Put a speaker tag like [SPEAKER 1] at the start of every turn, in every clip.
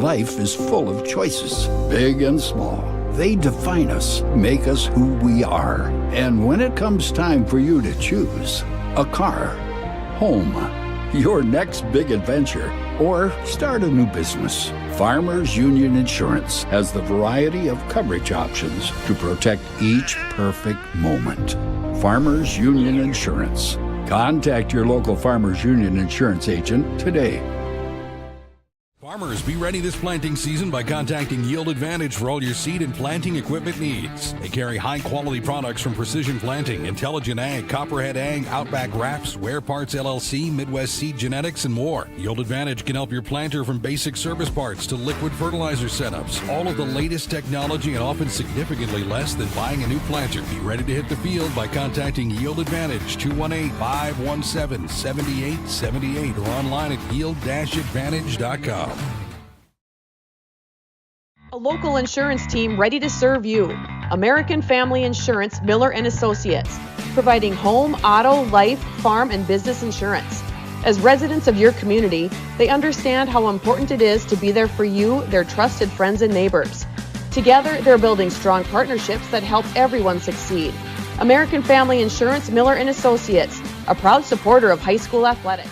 [SPEAKER 1] Life is full of choices, big and small. They define us, make us who we are. And when it comes time for you to choose a car, home, your next big adventure, or start a new business, Farmers Union Insurance has the variety of coverage options to protect each perfect moment. Farmers Union Insurance. Contact your local Farmers Union Insurance agent today.
[SPEAKER 2] Farmers, be ready this planting season by contacting Yield Advantage for all your seed and planting equipment needs. They carry high-quality products from Precision Planting, Intelligent Ag, Copperhead Ag, Outback Wraps, Ware Parts LLC, Midwest Seed Genetics, and more. Yield Advantage can help your planter from basic service parts to liquid fertilizer setups. All of the latest technology and often significantly less than buying a new planter. Be ready to hit the field by contacting Yield Advantage, 218-517-7878, or online at yield-advantage.com.
[SPEAKER 3] A local insurance team ready to serve you. American Family Insurance, Miller & Associates, providing home, auto, life, farm, and business insurance. As residents of your community, they understand how important it is to be there for you, their trusted friends and neighbors. Together, they're building strong partnerships that help everyone succeed. American Family Insurance, Miller & Associates, a proud supporter of high school athletics.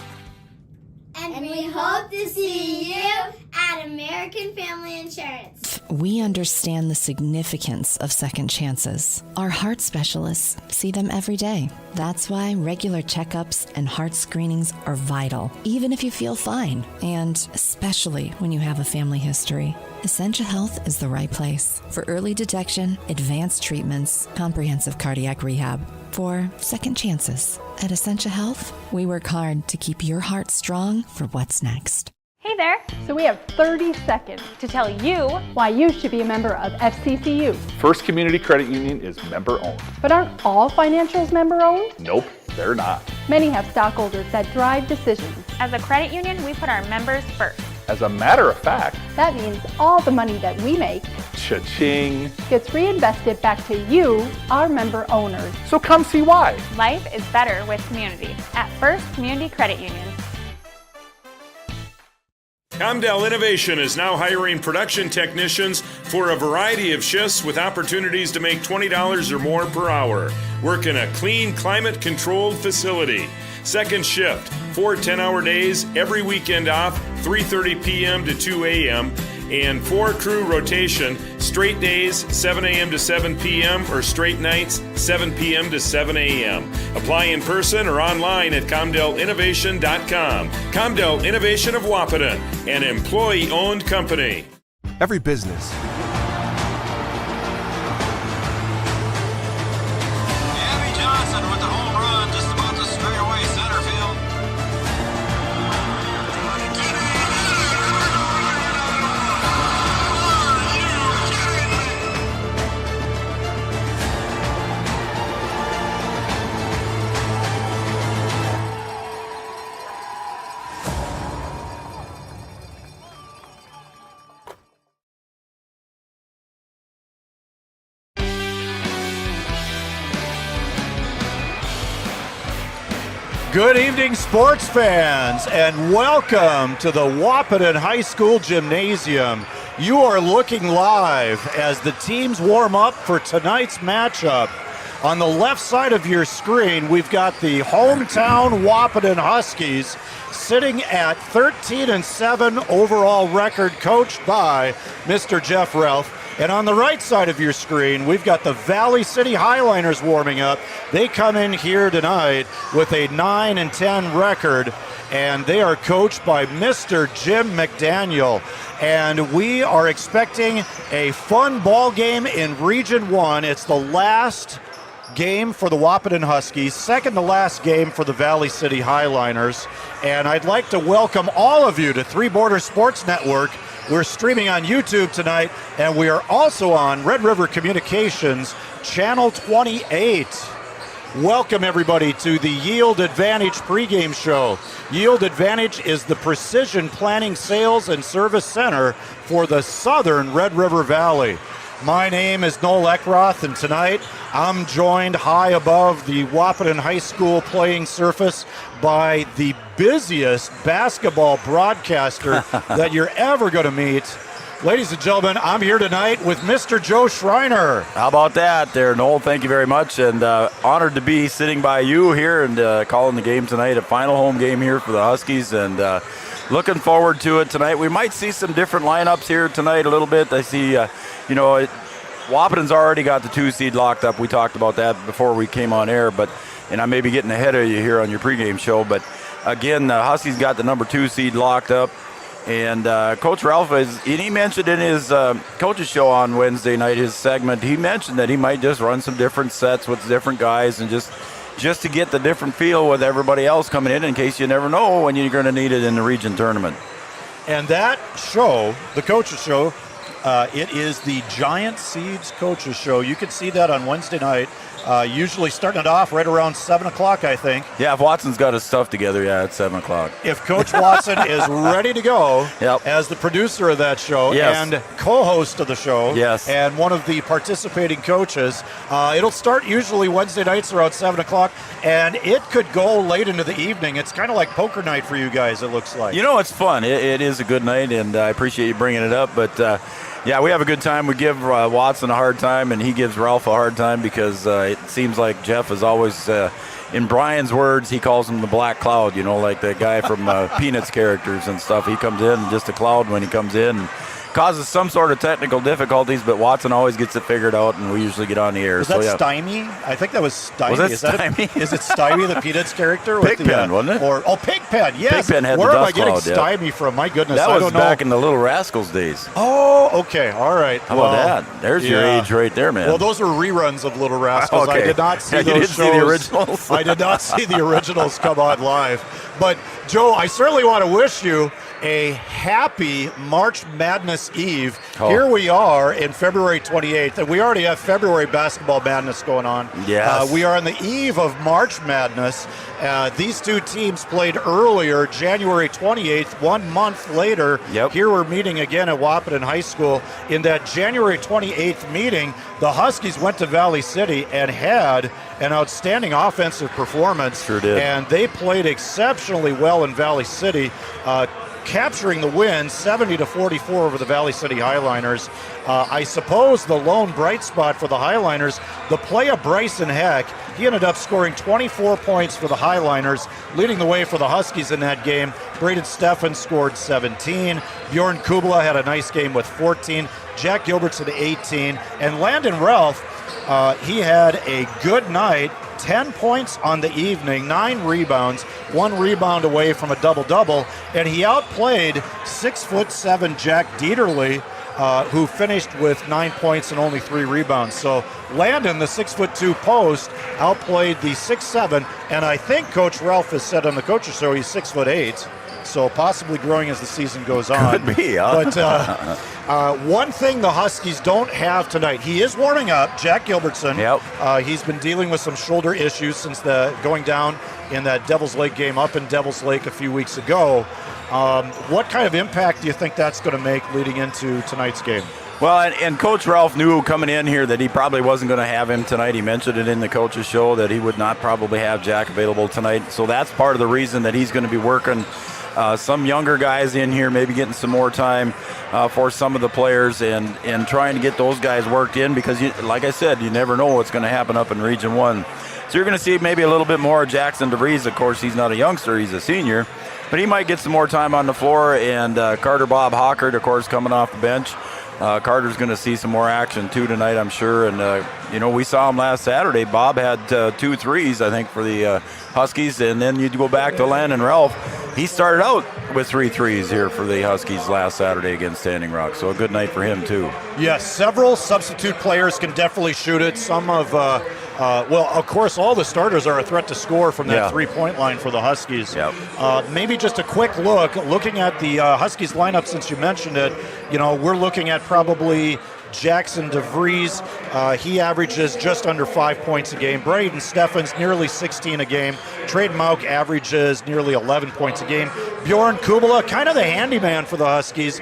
[SPEAKER 4] And we hope to see you at American Family Insurance.
[SPEAKER 5] We understand the significance of second chances. Our heart specialists see them every day. That's why regular checkups and heart screenings are vital, even if you feel fine, and especially when you have a family history. Essentia Health is the right place for early detection, advanced treatments, comprehensive cardiac rehab, for second chances. At Essentia Health, we work hard to keep your heart strong for what's next.
[SPEAKER 6] Hey there! So we have 30 seconds to tell you why you should be a member of FCCU.
[SPEAKER 7] First Community Credit Union is member-owned.
[SPEAKER 6] But aren't all financials member-owned?
[SPEAKER 7] Nope, they're not.
[SPEAKER 6] Many have stockholders that drive decisions.
[SPEAKER 8] As a credit union, we put our members first.
[SPEAKER 7] As a matter of fact,
[SPEAKER 6] that means all the money that we make,
[SPEAKER 7] cha-ching,
[SPEAKER 6] gets reinvested back to you, our member owners.
[SPEAKER 7] So come see why.
[SPEAKER 8] Life is better with community at First Community Credit Union.
[SPEAKER 9] Comdell Innovation is now hiring production technicians for a variety of shifts with opportunities to make $20 or more per hour. Work in a clean, climate-controlled facility. Second shift, 4 10-hour days, every weekend off, 3:30 p.m. to 2 a.m., and 4 crew rotation, straight days, 7 a.m. to 7 p.m., or straight nights, 7 p.m. to 7 a.m. Apply in person or online at ComdellInnovation.com. Comdell Innovation of Wahpeton, an employee-owned company.
[SPEAKER 10] Every business.
[SPEAKER 11] Good evening, sports fans, and welcome to the Wahpeton High School Gymnasium. You are looking live as the teams warm up for tonight's matchup. On the left side of your screen, we've got the hometown Wahpeton Huskies sitting at 13-7 overall record, coached by Mr. Jeff Ralph. And on the right side of your screen, we've got the Valley City Highliners warming up. They come in here tonight with a 9-10 record, and they are coached by Mr. Jim McDaniel. And we are expecting a fun ball game in Region 1. It's the last game for the Wahpeton Huskies, second to last game for the Valley City Highliners. And I'd like to welcome all of you to Three Border Sports Network. We're streaming on YouTube tonight, and we are also on Red River Communications, Channel 28. Welcome, everybody, to the Yield Advantage pregame show. Yield Advantage is the precision planning sales and service center for the southern Red River Valley. My name is Noel Eckroth, and tonight I'm joined high above the Wahpeton High School playing surface by the busiest basketball broadcaster that you're ever going to meet. Ladies and gentlemen, I'm here tonight with Mr. Joe Schreiner.
[SPEAKER 10] How about that there, Noel? Thank you very much, and honored to be sitting by you here and calling the game tonight, a final home game here for the Huskies, and looking forward to it tonight. We might see some different lineups here tonight a little bit. I see, Wahpeton's already got the 2 seed locked up. We talked about that before we came on air, and I may be getting ahead of you here on your pregame show, but again, the Huskies got the number 2 seed locked up. And Coach Ralph, he mentioned in his coach's show on Wednesday night, his segment, he mentioned that he might just run some different sets with different guys and just to get the different feel with everybody else coming in case you never know when you're going to need it in the region tournament.
[SPEAKER 11] And that show, the coach's show, it is the Giant Seeds coach's show. You can see that on Wednesday night. Usually starting it off right around 7 o'clock, I think.
[SPEAKER 10] Yeah, if Watson's got his stuff together, it's 7 o'clock.
[SPEAKER 11] If Coach Watson is ready to go as the producer of that show and co-host of the show and one of the participating coaches, it'll start usually Wednesday nights around 7 o'clock, and it could go late into the evening. It's kind of like poker night for you guys, it looks like.
[SPEAKER 10] It's fun. It is a good night, and I appreciate you bringing it up, but yeah, we have a good time. We give Watson a hard time, and he gives Ralph a hard time because it seems like Jeff is always, in Brian's words, he calls him the Black Cloud, like the guy from Peanuts characters and stuff. He comes in just a cloud when he comes in. And causes some sort of technical difficulties, but Watson always gets it figured out, and we usually get on the air.
[SPEAKER 11] Was that Stymie? I think that was Stymie.
[SPEAKER 10] Was that Stymie?
[SPEAKER 11] Is it Stymie, the Peanuts character?
[SPEAKER 10] Pigpen, wasn't it?
[SPEAKER 11] Pigpen, yes.
[SPEAKER 10] Pigpen had
[SPEAKER 11] Where
[SPEAKER 10] the
[SPEAKER 11] am I
[SPEAKER 10] dust
[SPEAKER 11] getting
[SPEAKER 10] cloud,
[SPEAKER 11] Stymie from? My goodness,
[SPEAKER 10] that
[SPEAKER 11] I
[SPEAKER 10] was
[SPEAKER 11] don't know.
[SPEAKER 10] back in the Little Rascals days.
[SPEAKER 11] Oh, okay, all right.
[SPEAKER 10] How about that? There's your age right there, man.
[SPEAKER 11] Well, those were reruns of Little Rascals.
[SPEAKER 10] Okay.
[SPEAKER 11] I did not see
[SPEAKER 10] you
[SPEAKER 11] those
[SPEAKER 10] didn't
[SPEAKER 11] shows.
[SPEAKER 10] see the originals?
[SPEAKER 11] I did not see the originals come on live. But, Joe, I certainly want to wish you a happy March Madness Eve. Here we are in February 28th, and we already have February basketball madness going on.
[SPEAKER 10] Yes.
[SPEAKER 11] We are on the eve of March Madness. These two teams played earlier, January 28th, 1 month later. Here we're meeting again at Wahpeton High School. In that January 28th meeting, the Huskies went to Valley City and had an outstanding offensive performance.
[SPEAKER 10] Sure did.
[SPEAKER 11] And they played exceptionally well in Valley City, capturing the win 70-44 over the Valley City Highliners. I suppose the lone bright spot for the Highliners, the play of Bryson Heck. He ended up scoring 24 points for the Highliners, leading the way for the Huskies in that game. Braden Steffen scored 17. Bjorn Kubala had a nice game with 14. Jack Gilbertson 18. And Landon Ralph, he had a good night. 10 points on the evening, 9 rebounds, 1 rebound away from a double-double, and he outplayed 6'7" Jack Dieterle, who finished with 9 points and only 3 rebounds. So Landon, the 6'2" post, outplayed the 6'7", and I think Coach Ralph has said on the coach's show he's 6'8". So possibly growing as the season goes on.
[SPEAKER 10] Could be, huh?
[SPEAKER 11] But one thing the Huskies don't have tonight, he is warming up, Jack Gilbertson. He's been dealing with some shoulder issues since going down in that Devil's Lake game up in Devil's Lake a few weeks ago. What kind of impact do you think that's going to make leading into tonight's game?
[SPEAKER 10] Well, and Coach Ralph knew coming in here that he probably wasn't going to have him tonight. He mentioned it in the coach's show that he would not probably have Jack available tonight. So that's part of the reason that he's going to be working some younger guys in here, maybe getting some more time for some of the players and trying to get those guys worked in because, like I said, you never know what's going to happen up in Region 1. So you're going to see maybe a little bit more of Jackson DeVries. Of course, he's not a youngster, he's a senior. But he might get some more time on the floor. And Carter Bob Hockert, of course, coming off the bench. Carter's going to see some more action, too, tonight, I'm sure. And, we saw him last Saturday. Bob had 2 threes, I think, for the Huskies. And then you go back to Landon Ralph. He started out with 3 threes here for the Huskies last Saturday against Standing Rock. So a good night for him, too.
[SPEAKER 11] Yes, several substitute players can definitely shoot it. Some of, of course, all the starters are a threat to score from that three-point line for the Huskies. Maybe just a quick looking at the Huskies lineup since you mentioned it, we're looking at probably Jackson DeVries, he averages just under 5 points a game. Braden Steffen's nearly 16 a game. Trayden Mauk averages nearly 11 points a game. Bjorn Kubala, kind of the handyman for the Huskies.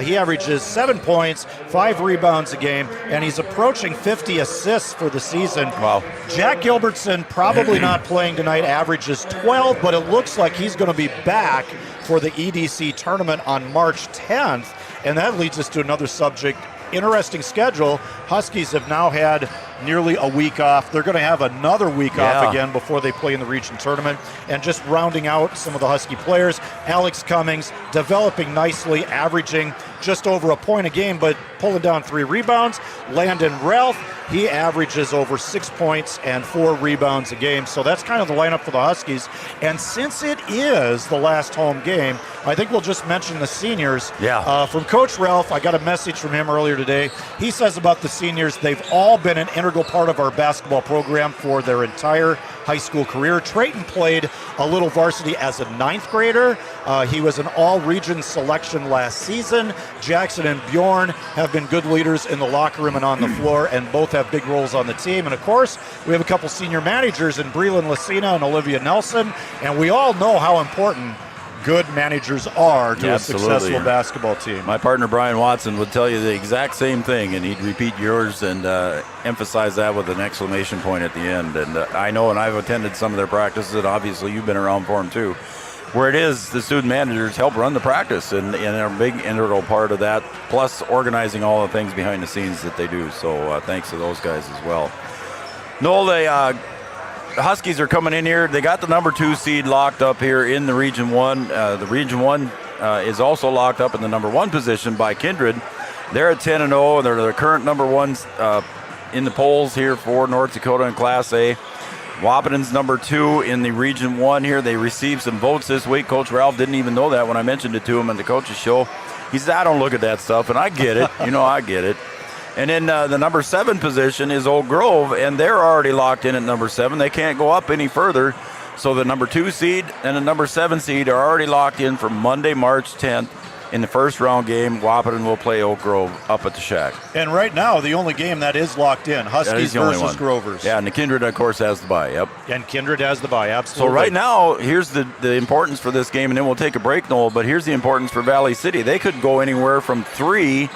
[SPEAKER 11] He averages 7 points, 5 rebounds a game, and he's approaching 50 assists for the season.
[SPEAKER 10] Wow.
[SPEAKER 11] Jack Gilbertson, probably not playing tonight, averages 12, but it looks like he's going to be back for the EDC tournament on March 10th. And that leads us to another subject. Interesting schedule. Huskies have now had nearly a week off. They're going to have another week off again before they play in the region tournament. And just rounding out some of the Husky players, Alex Cummings developing nicely, averaging just over a point a game, but pulling down 3 rebounds. Landon Ralph, he averages over 6 points and 4 rebounds a game. So that's kind of the lineup for the Huskies. And since it is the last home game, I think we'll just mention the seniors. From Coach Ralph, I got a message from him earlier today. He says about the seniors, they've all been an integral part of our basketball program for their entire high school career. Trayton played a little varsity as a 9th grader. He was an all-region selection last season. Jackson and Bjorn have been good leaders in the locker room and on the floor, and both have big roles on the team. And of course, we have a couple senior managers in Breland Lucina and Olivia Nelson, and we all know how important good managers are to a successful basketball team.
[SPEAKER 10] My partner Brian Watson would tell you the exact same thing, and he'd repeat yours and emphasize that with an exclamation point at the end. And I know, and I've attended some of their practices, and obviously you've been around for them too, where it is the student managers help run the practice and are a big integral part of that, plus organizing all the things behind the scenes that they do. So thanks to those guys as well. Noel, the Huskies are coming in here. They got the number 2 seed locked up here in the Region 1. The Region 1 is also locked up in the number 1 position by Kindred. They're at 10-0. They're the current number 1s in the polls here for North Dakota in Class A. Wahpeton's number 2 in the Region 1 here. They received some votes this week. Coach Ralph didn't even know that when I mentioned it to him at the coach's show. He said, I don't look at that stuff, and I get it. I get it. And then the number 7 position is Oak Grove, and they're already locked in at number 7. They can't go up any further. So the number 2 seed and the number 7 seed are already locked in for Monday, March 10th. In the first round game, Wahpeton will play Oak Grove up at the Shack.
[SPEAKER 11] And right now, the only game that is locked in, Huskies versus Grovers.
[SPEAKER 10] Yeah, and the Kindred, of course, has the bye, yep.
[SPEAKER 11] And Kindred has the bye, absolutely.
[SPEAKER 10] So right now, here's the importance for this game, and then we'll take a break, Noel, but here's the importance for Valley City. They could go anywhere from 3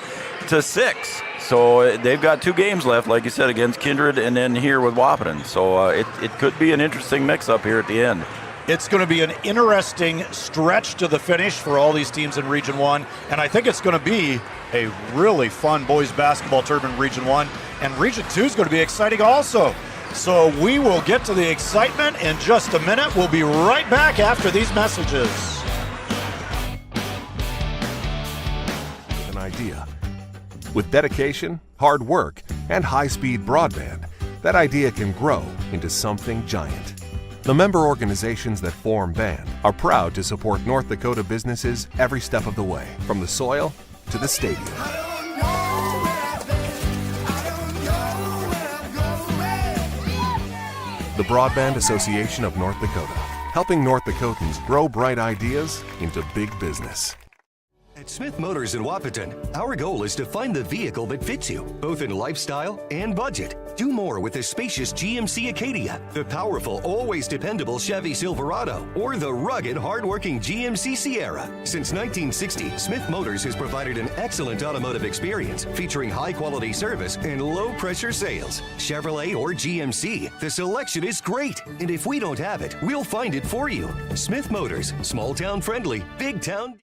[SPEAKER 10] to 6. So they've got 2 games left, like you said, against Kindred and then here with Wahpeton. So it could be an interesting mix-up here at the end.
[SPEAKER 11] It's going to be an interesting stretch to the finish for all these teams in Region 1, and I think it's going to be a really fun boys basketball tournament in Region 1, and Region 2 is going to be exciting also. So we will get to the excitement in just a minute. We'll be right back after these messages.
[SPEAKER 12] An idea. With dedication, hard work, and high-speed broadband, that idea can grow into something giant. The member organizations that form BAND are proud to support North Dakota businesses every step of the way, from the soil to the stadium. The Broadband Association of North Dakota, helping North Dakotans grow bright ideas into big business.
[SPEAKER 13] At Smith Motors in Wahpeton, our goal is to find the vehicle that fits you, both in lifestyle and budget. Do more with the spacious GMC Acadia, the powerful, always dependable Chevy Silverado, or the rugged, hardworking GMC Sierra. Since 1960, Smith Motors has provided an excellent automotive experience featuring high-quality service and low-pressure sales. Chevrolet or GMC, the selection is great. And if we don't have it, we'll find it for you. Smith Motors, small-town friendly, big-town.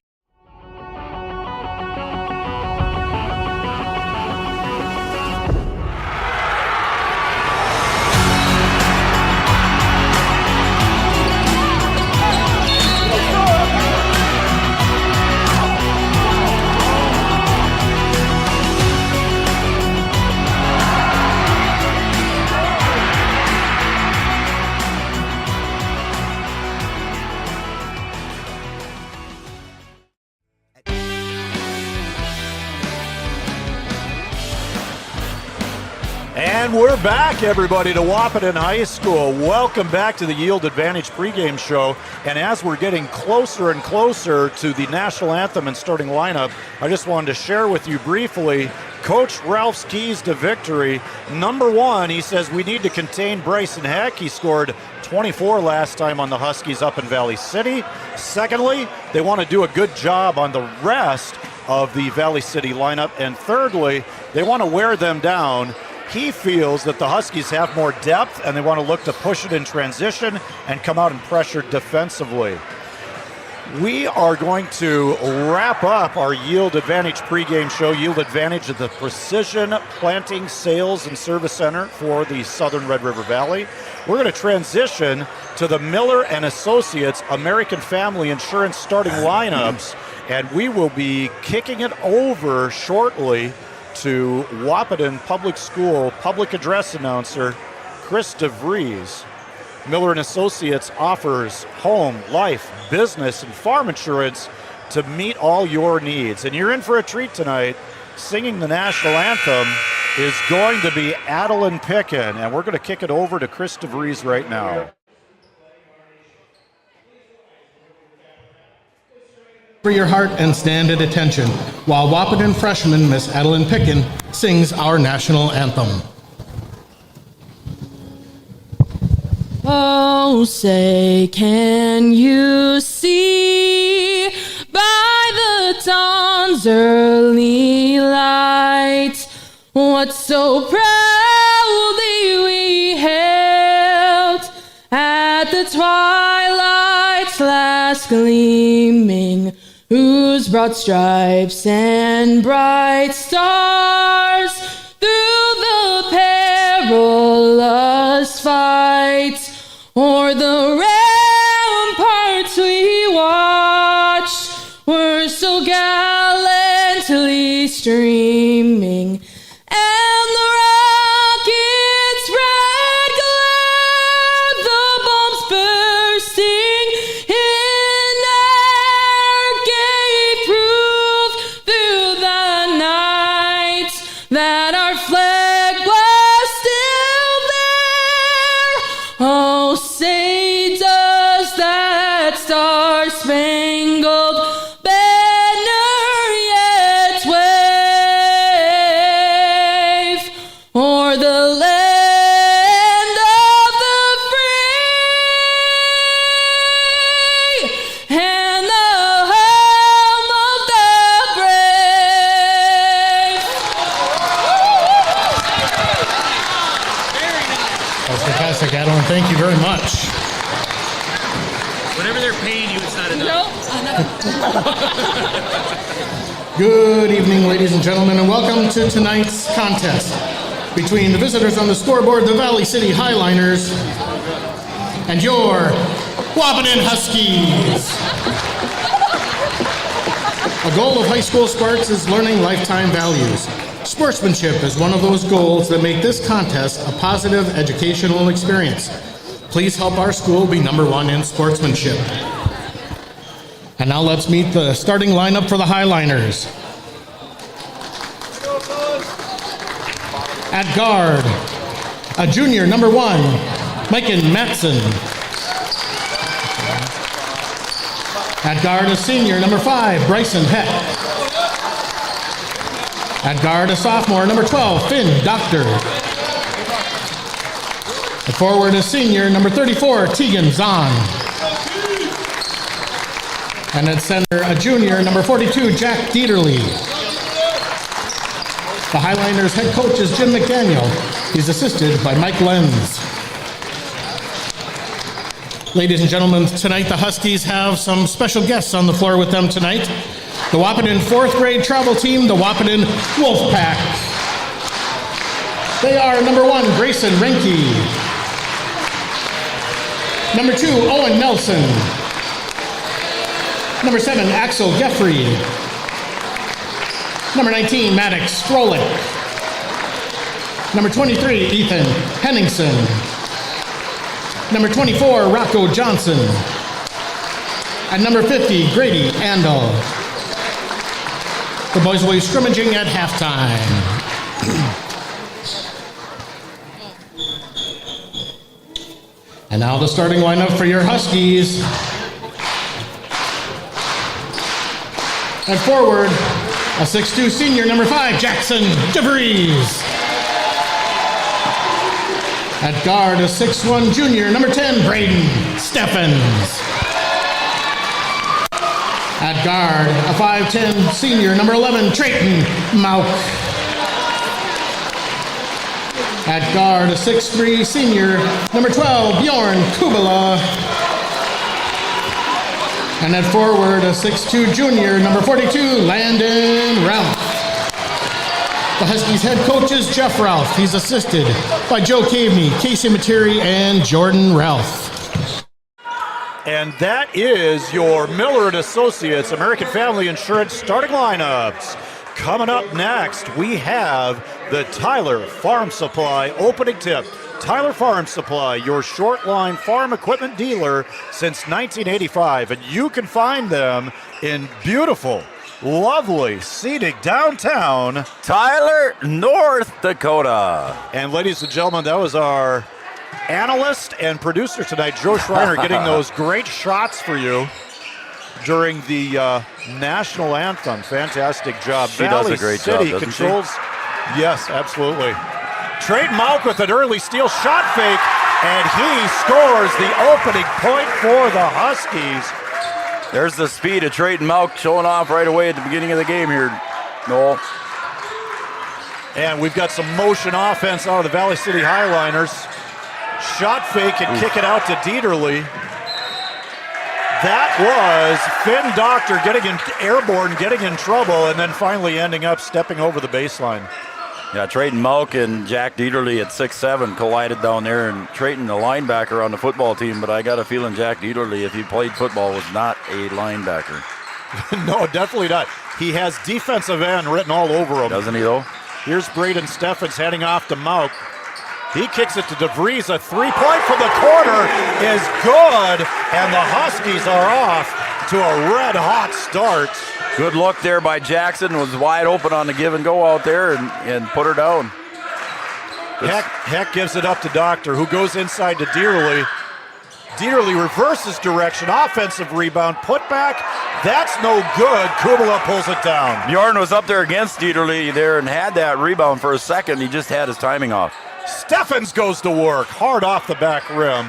[SPEAKER 11] And we're back, everybody, to Wahpeton High School. Welcome back to the Yield Advantage pregame show. And as we're getting closer and closer to the national anthem and starting lineup, I just wanted to share with you briefly Coach Ralph's keys to victory. Number 1, he says we need to contain Bryson Heck. He scored 24 last time on the Huskies up in Valley City. Secondly, they want to do a good job on the rest of the Valley City lineup. And thirdly, they want to wear them down. He feels that the Huskies have more depth and they want to look to push it in transition and come out and pressure defensively. We are going to wrap up our Yield Advantage pregame show. Yield Advantage at the Precision Planting Sales and Service Center for the Southern Red River Valley. We're going to transition to the Miller and Associates American Family Insurance starting lineups, and we will be kicking it over shortly to Wahpeton Public School public address announcer Chris DeVries. Miller & Associates offers home, life, business, and farm insurance to meet all your needs. And you're in for a treat tonight. Singing the national anthem is going to be Adeline Pickin, and we're going to kick it over to Chris DeVries right now.
[SPEAKER 14] For your heart and stand at attention while Wahpeton freshman Miss Adeline Pickin sings our national anthem.
[SPEAKER 15] Oh, say, can you see by the dawn's early light what so proudly we hailed at the twilight's last gleaming, whose broad stripes and bright stars through the perilous fight o'er the ramparts we watched were so gallantly streaming, and the rockets' red glare, the bombs bursting in air, gave proof through the night that our flag was still there. Oh, say does that star-spangled banner yet wave o'er the land of the free and the home of the brave.
[SPEAKER 14] That's fantastic, Adeline. Thank you very much.
[SPEAKER 16] Whatever they're paying you, it's not enough.
[SPEAKER 14] Good evening, ladies and gentlemen, and welcome to tonight's contest between the visitors on the scoreboard, the Valley City Highliners, and your Wahpeton Huskies. A goal of high school sports is learning lifetime values. Sportsmanship is one of those goals that make this contest a positive educational experience. Please help our school be number one in sportsmanship. And now let's meet the starting lineup for the Highliners. At guard, a junior, number 1, Maiken Matson. At guard, a senior, number 5, Bryson Heck. At guard, a sophomore, number 12, Finn Doctor. At forward, a senior, number 34, Tegan Zahn. And at center, a junior, number 42, Jack Dieterle. The Highliners head coach is Jim McDaniel. He's assisted by Mike Lenz. Ladies and gentlemen, tonight the Huskies have some special guests on the floor with them tonight. The Wahpeton 4th grade travel team, the Wahpeton Wolfpack. They are number 1, Grayson Renke. Number 2, Owen Nelson. Number 7, Axel Geffrey. Number 19, Maddox Strolick. Number 23, Ethan Henningsen. Number 24, Rocco Johnson. And number 50, Grady Andel. The boys will be scrimmaging at halftime. And now the starting lineup for your Huskies. At forward, a 6'2" senior, number 5, Jackson DeVries. At guard, a 6'1" junior, number 10, Braden Steffens. At guard, a 5'10" senior, number 11, Trayton Mauk. At guard, a 6'3" senior, number 12, Bjorn Kubala. And at forward, a 6'2 junior, number 42, Landon Ralph. The Huskies head coach is Jeff Ralph. He's assisted by Joe Caveney, Casey Materi, and Jordan Ralph.
[SPEAKER 11] And that is your Miller and Associates American Family Insurance starting lineups. Coming up next, we have the Tyler Farm Supply opening tip. Tyler Farm Supply, your short line farm equipment dealer since 1985. And you can find them in beautiful, lovely, scenic downtown
[SPEAKER 10] Tyler, North Dakota.
[SPEAKER 11] And ladies and gentlemen, that was our analyst and producer tonight, Joe Schreiner, getting those great shots for you during the national anthem. Fantastic job.
[SPEAKER 10] She does a great job, doesn't
[SPEAKER 11] controls. She? Yes, absolutely. Trayton Mauck with an early steal shot fake, and he scores the opening point for the Huskies.
[SPEAKER 10] There's the speed of Trayton Mauck showing off right away at the beginning of the game here, Noel.
[SPEAKER 11] And we've got some motion offense out of the Valley City Highliners. Shot fake and kick it out to Dieterle. That was Finn Doctor getting in airborne, getting in trouble, and then finally ending up stepping over the baseline.
[SPEAKER 10] Yeah, Trayton Mauck and Jack Dieterle at 6'7" collided down there, and Trayton, the linebacker on the football team, but I got a feeling Jack Dieterle, if he played football, was not a linebacker.
[SPEAKER 11] No, definitely not. He has defensive end written all over him.
[SPEAKER 10] Doesn't he, though?
[SPEAKER 11] Here's Braden Steffens heading off to Mauck. He kicks it to DeVries. A three-point from the corner is good, and the Huskies are off to a red-hot start.
[SPEAKER 10] Good look there by Jackson. Was wide open on the give and go out there and put her down.
[SPEAKER 11] Heck gives it up to Doctor, who goes inside to Dieterle. Dieterle reverses direction, offensive rebound, put back. That's no good. Kubala pulls it down.
[SPEAKER 10] Bjorn was up there against Dieterle there and had that rebound for a second. He just had his timing off.
[SPEAKER 11] Steffens goes to work, hard off the back rim.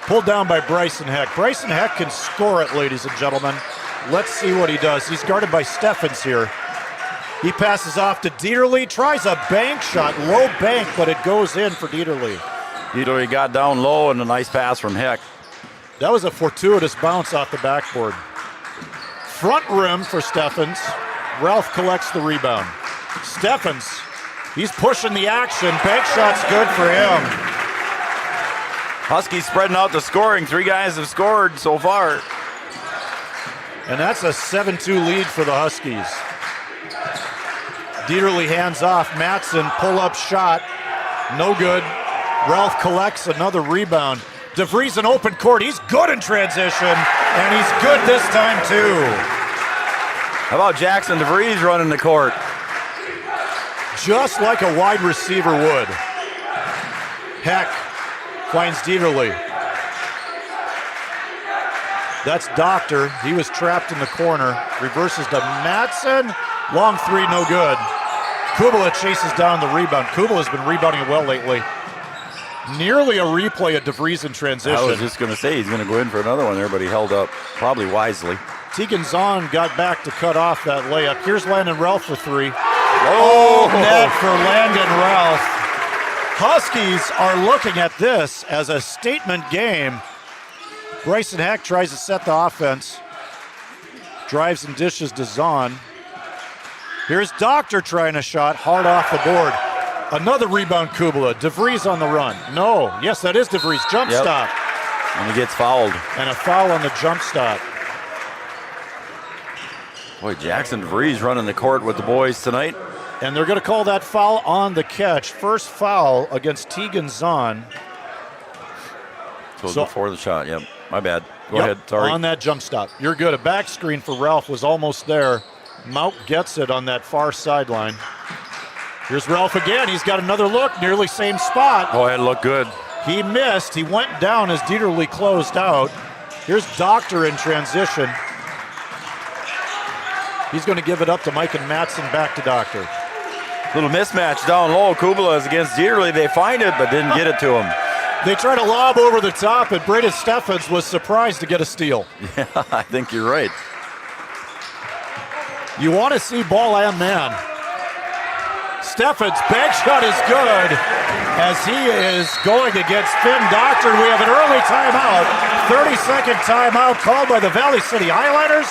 [SPEAKER 11] Pulled down by Bryson Heck. Bryson Heck can score it, ladies and gentlemen. Let's see what he does. He's guarded by Steffens here. He passes off to Dieterle, tries a bank shot, low bank, but it goes in for Dieterle.
[SPEAKER 10] Dieterle got down low and a nice pass from Heck.
[SPEAKER 11] That was a fortuitous bounce off the backboard. Front rim for Steffens. Ralph collects the rebound. Steffens, he's pushing the action. Bank shot's good for him.
[SPEAKER 10] Huskies spreading out the scoring. 3 guys have scored so far.
[SPEAKER 11] And that's a 7-2 lead for the Huskies. Dieterle hands off. Matson, pull-up shot. No good. Ralph collects another rebound. DeVries in open court. He's good in transition, and he's good this time too.
[SPEAKER 10] How about Jackson DeVries running the court?
[SPEAKER 11] Just like a wide receiver would. Heck finds Dieterle. That's Doctor. He was trapped in the corner. Reverses to Matson. Long three, no good. Kubala chases down the rebound. Kubala's been rebounding well lately. Nearly a replay of DeVries in transition.
[SPEAKER 10] I was just going to say he's going to go in for another one there, but he held up probably wisely.
[SPEAKER 11] Tegan Zahn got back to cut off that layup. Here's Landon Ralph for 3. Oh, net for Landon Ralph. Huskies are looking at this as a statement game. Bryson Heck tries to set the offense. Drives and dishes to Zahn. Here's Doctor trying a shot, hard off the board. Another rebound, Kubala. DeVries on the run. No, yes, that is DeVries. Jump stop.
[SPEAKER 10] And he gets fouled.
[SPEAKER 11] And a foul on the jump stop.
[SPEAKER 10] Boy, Jackson DeVries running the court with the boys tonight.
[SPEAKER 11] And they're going to call that foul on the catch. First foul against Tegan Zahn.
[SPEAKER 10] So before the shot, yep. My bad. Go ahead, sorry.
[SPEAKER 11] On that jump stop. You're good. A back screen for Ralph was almost there. Mauck gets it on that far sideline. Here's Ralph again. He's got another look, nearly same spot.
[SPEAKER 10] Oh, it looked good.
[SPEAKER 11] He missed. He went down as Dieterle closed out. Here's Doctor in transition. He's going to give it up to Mike and Matson, back to Doctor.
[SPEAKER 10] Little mismatch down low. Kubala is against Dieterle. They find it, but didn't get it to him.
[SPEAKER 11] They try to lob over the top, and Braden Steffens was surprised to get a steal.
[SPEAKER 10] Yeah, I think you're right.
[SPEAKER 11] You want to see ball and man. Steffens, bank shot is good. as he is going against Finn Doctor. We have an early timeout, 30-second timeout called by the Valley City Highlighters.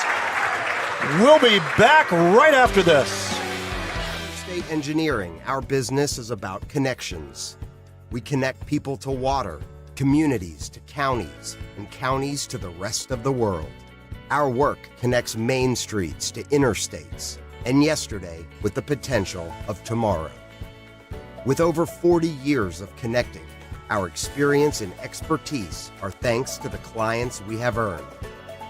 [SPEAKER 11] We'll be back right after this.
[SPEAKER 16] Interstate Engineering, our business is about connections. We connect people to water, communities to counties, and counties to the rest of the world. Our work connects main streets to interstates, and yesterday with the potential of tomorrow. With over 40 years of connecting, our experience and expertise are thanks to the clients we have earned,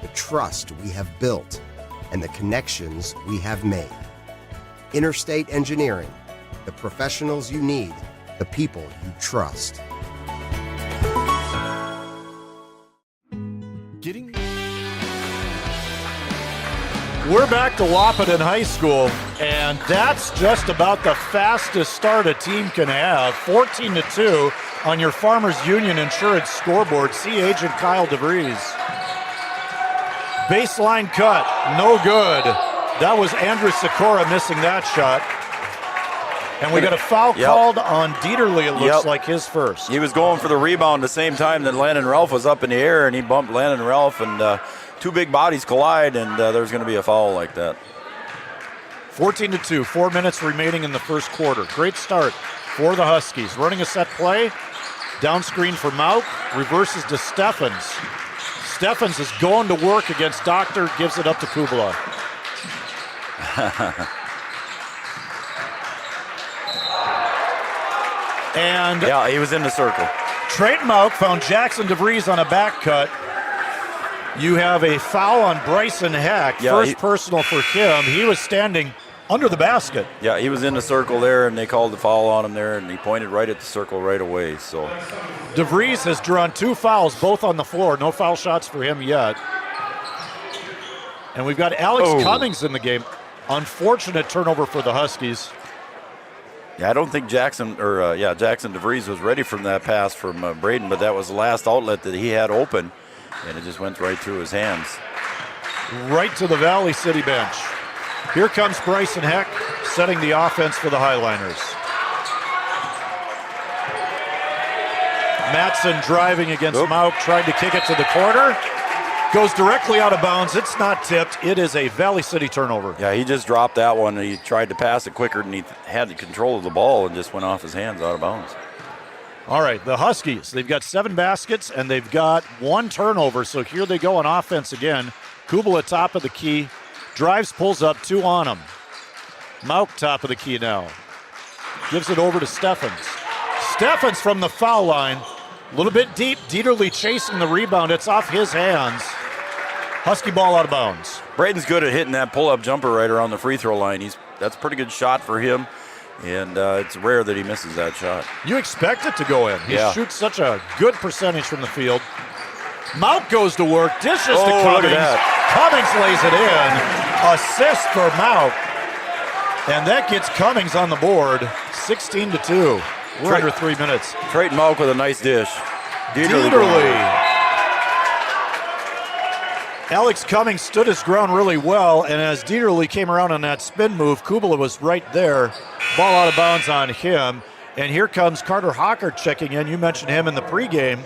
[SPEAKER 16] the trust we have built, and the connections we have made. Interstate Engineering, the professionals you need, the people you trust.
[SPEAKER 11] We're back to Wahpeton High School, and that's just about the fastest start a team can have. 14-2 on your Farmers Union Insurance scoreboard. See Agent Kyle DeVries. Baseline cut, no good. That was Andrew Sikora missing that shot. And we got a foul called on Dieterle, it looks like his first.
[SPEAKER 10] He was going for the rebound the same time that Landon Ralph was up in the air, and he bumped Landon Ralph, and two big bodies collide, and there's going to be a foul like that.
[SPEAKER 11] 14-2, 4 minutes remaining in the first quarter. Great start for the Huskies. Running a set play, down screen for Mauk, reverses to Steffens. Steffens is going to work against Doctor, gives it up to Kubala. And
[SPEAKER 10] yeah, he was in the circle.
[SPEAKER 11] Trayton Mauk found Jackson DeVries on a back cut. You have a foul on Bryson Heck. First personal for him. He was standing under the basket.
[SPEAKER 10] Yeah, he was in the circle there, and they called the foul on him there, and he pointed right at the circle right away. So
[SPEAKER 11] DeVries has drawn 2 fouls, both on the floor. No foul shots for him yet. And we've got Alex Cummings in the game. Unfortunate turnover for the Huskies.
[SPEAKER 10] Yeah, I don't think Jackson DeVries was ready from that pass from Braden, but that was the last outlet that he had open, and it just went right through his hands.
[SPEAKER 11] Right to the Valley City bench. Here comes Bryson Heck, setting the offense for the Highliners. Matson driving against Mauk, tried to kick it to the corner. Goes directly out of bounds. It's not tipped. It is a Valley City turnover.
[SPEAKER 10] Yeah, he just dropped that one. He tried to pass it quicker than he had the control of the ball and just went off his hands out of bounds.
[SPEAKER 11] All right, the Huskies, they've got 7 baskets and they've got 1 turnover. So here they go on offense again. Kubala top of the key. Drives, pulls up, 2 on him. Mauk top of the key now. Gives it over to Steffens. Steffens from the foul line. A little bit deep. Dieterle chasing the rebound. It's off his hands. Husky ball out of bounds.
[SPEAKER 10] Braden's good at hitting that pull-up jumper right around the free throw line. That's a pretty good shot for him, and it's rare that he misses that shot.
[SPEAKER 11] You expect it to go in. He shoots such a good percentage from the field. Mauk goes to work. Dishes to Cummings. Cummings lays it in. Assist for Mauk. And that gets Cummings on the board. 16-2. We're under 3 minutes.
[SPEAKER 10] Trayton Mauk with a nice dish.
[SPEAKER 11] Dieterle. Alex Cummings stood his ground really well, and as Dieterle came around on that spin move, Kubala was right there. Ball out of bounds on him. And here comes Carter Hawker checking in. You mentioned him in the pregame.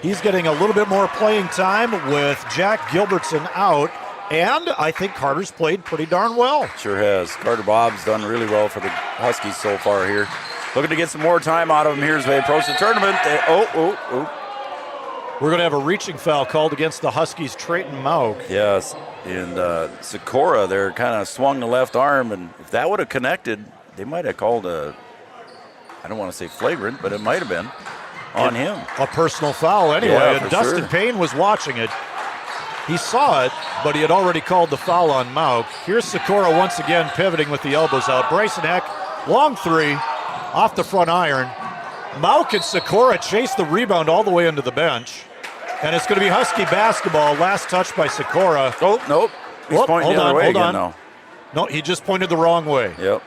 [SPEAKER 11] He's getting a little bit more playing time with Jack Gilbertson out, and I think Carter's played pretty darn well.
[SPEAKER 10] Sure has. Carter Bob's done really well for the Huskies so far here. Looking to get some more time out of him here as they approach the tournament.
[SPEAKER 11] We're going to have a reaching foul called against the Huskies' Trayton Mauk.
[SPEAKER 10] Yes, and Sikora there kind of swung the left arm, and if that would have connected, they might have called I don't want to say flagrant, but it might have been on him.
[SPEAKER 11] A personal foul anyway, and Dustin Payne was watching it. He saw it, but he had already called the foul on Mauk. Here's Sikora once again pivoting with the elbows out. Bryson Heck, long 3, off the front iron. Mauk and Sikora chase the rebound all the way into the bench. And it's going to be Husky basketball. Last touch by Sikora.
[SPEAKER 10] Oh, nope. He's pointing the other way again now.
[SPEAKER 11] No, he just pointed the wrong way.
[SPEAKER 10] Yep.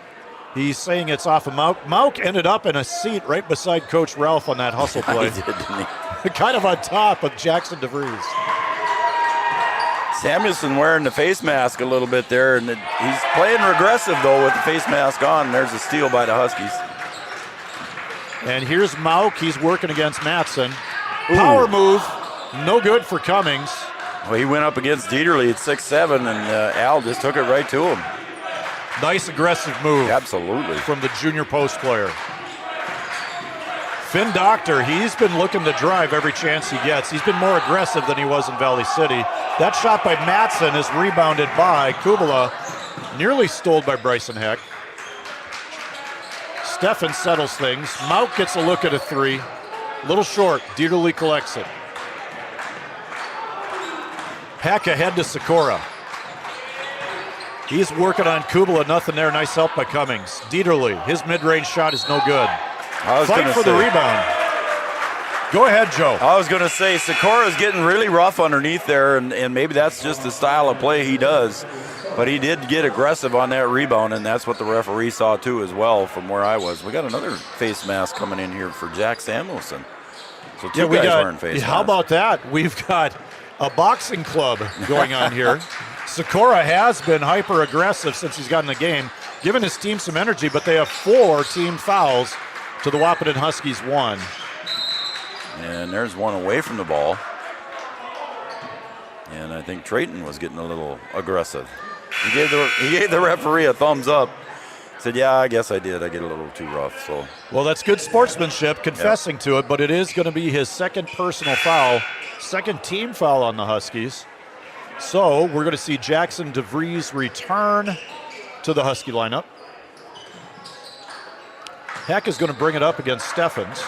[SPEAKER 11] He's saying it's off of Mauk. Mauk ended up in a seat right beside Coach Ralph on that hustle play.
[SPEAKER 10] He did, didn't he?
[SPEAKER 11] Kind of on top of Jackson DeVries.
[SPEAKER 10] Samuelson wearing the face mask a little bit there, and he's playing regressive, though, with the face mask on. There's a steal by the Huskies.
[SPEAKER 11] And here's Mauk. He's working against Matson. Power move. No good for Cummings.
[SPEAKER 10] Well, he went up against Dieterle at 6'7", and Al just took it right to him.
[SPEAKER 11] Nice aggressive move.
[SPEAKER 10] Absolutely.
[SPEAKER 11] From the junior post player. Finn Doctor, he's been looking to drive every chance he gets. He's been more aggressive than he was in Valley City. That shot by Matson is rebounded by Kubala, nearly stole by Bryson Heck. Steffen settles things. Mauk gets a look at a three. A little short. Dieterle collects it. Heck ahead to Sikora. He's working on Kubala. Nothing there. Nice help by Cummings. Dieterle, his mid-range shot is no good. Fight for the rebound. Go ahead, Joe.
[SPEAKER 10] I was going to say, Sikora's getting really rough underneath there, and maybe that's just the style of play he does. But he did get aggressive on that rebound, and that's what the referee saw too as well from where I was. We got another face mask coming in here for Jack Samuelson. So two guys wearing face masks.
[SPEAKER 11] How about that? We've got a boxing club going on here. Sikora has been hyper-aggressive since he's gotten the game, giving his team some energy, but they have 4 team fouls to the Wahpeton Huskies 1.
[SPEAKER 10] And there's one away from the ball. And I think Trayton was getting a little aggressive. He gave the referee a thumbs up. Said, yeah, I guess I did. I get a little too rough. So,
[SPEAKER 11] well, that's good sportsmanship, confessing to it, but it is going to be his second personal foul, second team foul on the Huskies. So we're going to see Jackson DeVries return to the Husky lineup. Heck is going to bring it up against Steffens.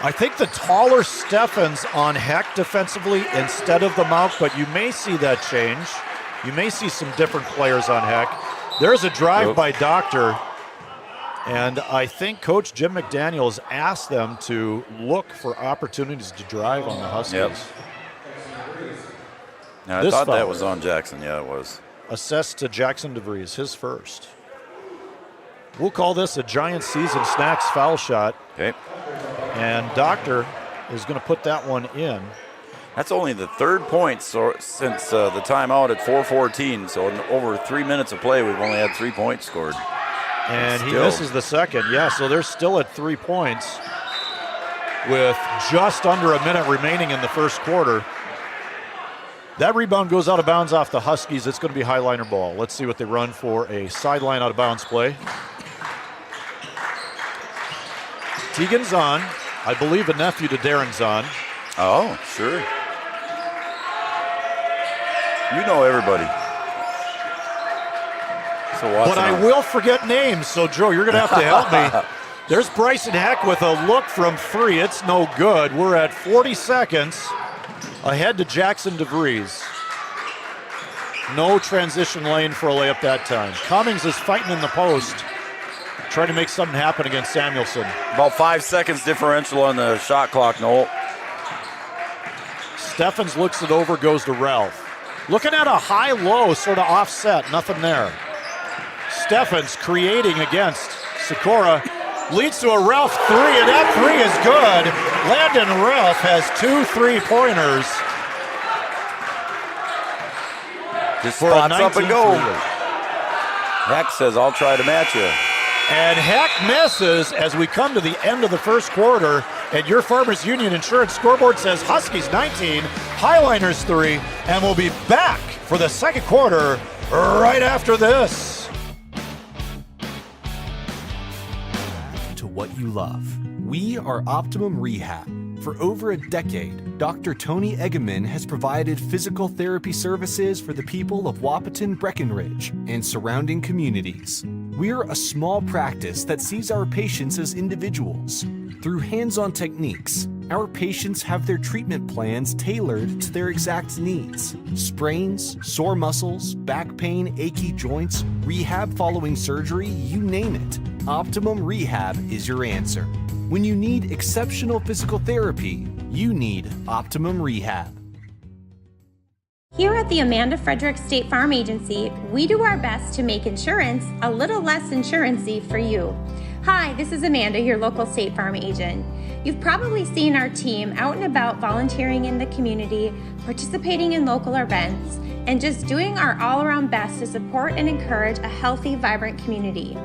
[SPEAKER 11] I think the taller Steffens on Heck defensively instead of the Mauk, but you may see that change. You may see some different players on Heck. There's a drive by Doctor, and I think Coach Jim McDaniels asked them to look for opportunities to drive on the Huskies.
[SPEAKER 10] Yep. Now, I thought that was on Jackson. Yeah, it was.
[SPEAKER 11] Assessed to Jackson DeVries, his first. We'll call this a Giant Season Snacks foul shot.
[SPEAKER 10] Okay.
[SPEAKER 11] And Doctor is going to put that one in.
[SPEAKER 10] That's only the third point since the timeout at 4:14. So in over 3 minutes of play, we've only had 3 points scored.
[SPEAKER 11] And he misses the second. Yeah, so they're still at 3 points with just under a minute remaining in the first quarter. That rebound goes out of bounds off the Huskies. It's going to be Highliner ball. Let's see what they run for a sideline out of bounds play. Tegan's on. I believe a nephew to Darren's on.
[SPEAKER 10] Oh, sure. You know everybody. So
[SPEAKER 11] but I will forget names, so Joe, you're going to have to help me. There's Bryson Heck with a look from 3. It's no good. We're at 40 seconds. Ahead to Jackson DeVries. No transition lane for a layup that time. Cummings is fighting in the post, trying to make something happen against Samuelson.
[SPEAKER 10] About 5 seconds differential on the shot clock, Noel.
[SPEAKER 11] Steffens looks it over, goes to Ralph. Looking at a high-low sort of offset, nothing there. Steffens creating against Sikora. Leads to a Ralph 3, and that 3 is good. Landon Ralph has 2 3-pointers.
[SPEAKER 10] Just spots up and go. Heck says, I'll try to match you.
[SPEAKER 11] And Heck misses as we come to the end of the first quarter. And your Farmers Union Insurance scoreboard says Huskies 19, Highliners 3, and we'll be back for the second quarter right after this.
[SPEAKER 17] To what you love. We are Optimum Rehab. For over a decade, Dr. Tony Eggeman has provided physical therapy services for the people of Wahpeton, Breckenridge, and surrounding communities. We're a small practice that sees our patients as individuals. Through hands-on techniques, our patients have their treatment plans tailored to their exact needs. Sprains, sore muscles, back pain, achy joints, rehab following surgery, you name it. Optimum Rehab is your answer. When you need exceptional physical therapy, you need Optimum Rehab.
[SPEAKER 18] Here at the Amanda Frederick State Farm Agency, we do our best to make insurance a little less insurance-y for you. Hi, this is Amanda, your local State Farm agent. You've probably seen our team out and about volunteering in the community, participating in local events, and just doing our all-around best to support and encourage a healthy, vibrant community.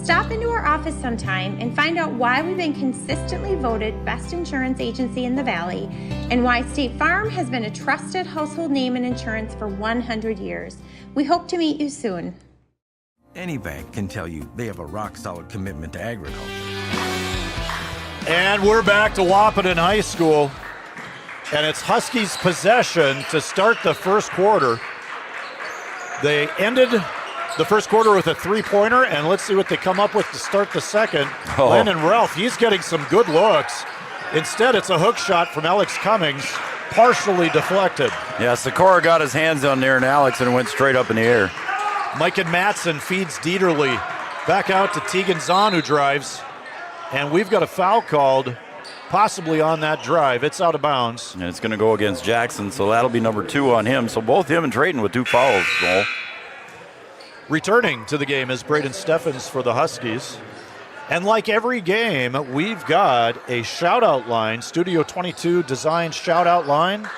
[SPEAKER 18] Stop into our office sometime and find out why we've been consistently voted best insurance agency in the Valley and why State Farm has been a trusted household name in insurance for 100 years. We hope to meet you soon.
[SPEAKER 19] Any bank can tell you they have a rock-solid commitment to agriculture.
[SPEAKER 11] And we're back to Wahpeton High School. And it's Huskies' possession to start the first quarter. They ended the first quarter with a three-pointer, and let's see what they come up with to start the second. Landon Ralph, he's getting some good looks. Instead, it's a hook shot from Alex Cummings, partially deflected.
[SPEAKER 10] Yeah, Sikora got his hands on there, and Alex, and it went straight up in the air.
[SPEAKER 11] Micah Matson feeds Dieterle. Back out to Tegan Zahn, who drives. And we've got a foul called possibly on that drive. It's out of bounds.
[SPEAKER 10] And it's going to go against Jackson, so that'll be number 2 on him. So both him and Drayton with 2 fouls. Noel.
[SPEAKER 11] Returning to the game is Braden Steffens for the Huskies. And like every game, we've got a shout-out line, Studio 22 designed shout-out line.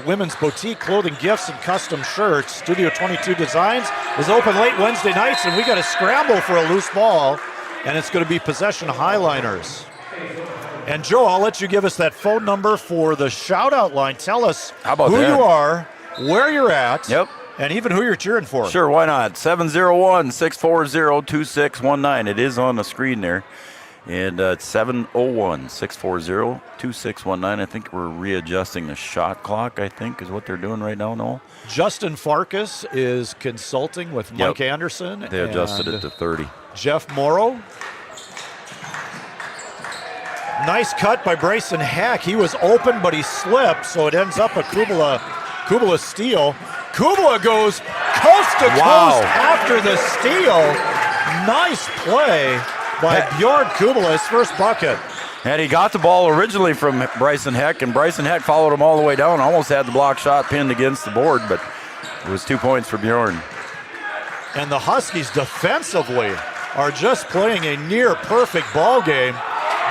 [SPEAKER 11] Women's boutique clothing, gifts, and custom shirts. Studio 22 Designs is open late Wednesday nights, and we got to scramble for a loose ball, and it's going to be possession highliners. And Joe, I'll let you give us that phone number for the shout-out line. Tell us who you are, where you're at, and even who you're cheering for.
[SPEAKER 10] Sure, why not? 701-640-2619. It is on the screen there. And it's 701-640-2619. I think we're readjusting the shot clock, I think, is what they're doing right now, Noel.
[SPEAKER 11] Justin Farkas is consulting with Mike Anderson.
[SPEAKER 10] They adjusted it to 30.
[SPEAKER 11] Jeff Morrow. Nice cut by Bryson Heck. He was open, but he slipped, so it ends up a Kubala steal. Kubala goes coast to coast after the steal. Nice play by Bjorn Kubala, his first bucket.
[SPEAKER 10] And he got the ball originally from Bryson Heck, and Bryson Heck followed him all the way down. Almost had the block shot pinned against the board, but it was 2 points for Bjorn.
[SPEAKER 11] And the Huskies defensively are just playing a near-perfect ball game.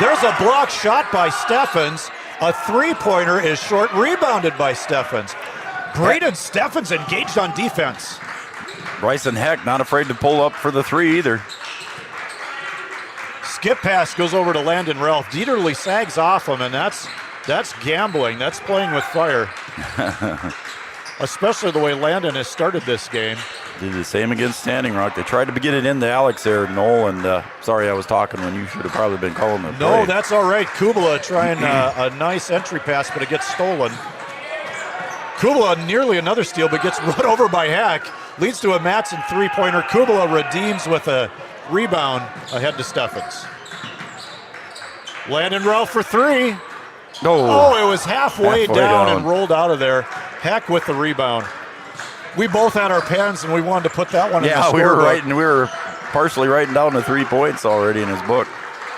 [SPEAKER 11] There's a block shot by Steffens. A three-pointer is short, rebounded by Steffens. Braden Steffens engaged on defense.
[SPEAKER 10] Bryson Heck not afraid to pull up for the three either.
[SPEAKER 11] Skip pass goes over to Landon Ralph. Dieterle sags off him, and that's gambling. That's playing with fire. Especially the way Landon has started this game.
[SPEAKER 10] Did the same against Standing Rock. They tried to get it into Alex there, Noel, and sorry I was talking when you should have probably been calling the play.
[SPEAKER 11] No, that's all right. Kubala trying a nice entry pass, but it gets stolen. Kubala nearly another steal, but gets run over by Heck. Leads to a Matson three-pointer. Kubala redeems with a rebound ahead to Steffens. Landon Ralph for three. Oh, it was halfway down and rolled out of there. Heck with the rebound. We both had our pens, and we wanted to put that one in the scorebook.
[SPEAKER 10] We were partially writing down the 3 points already in his book.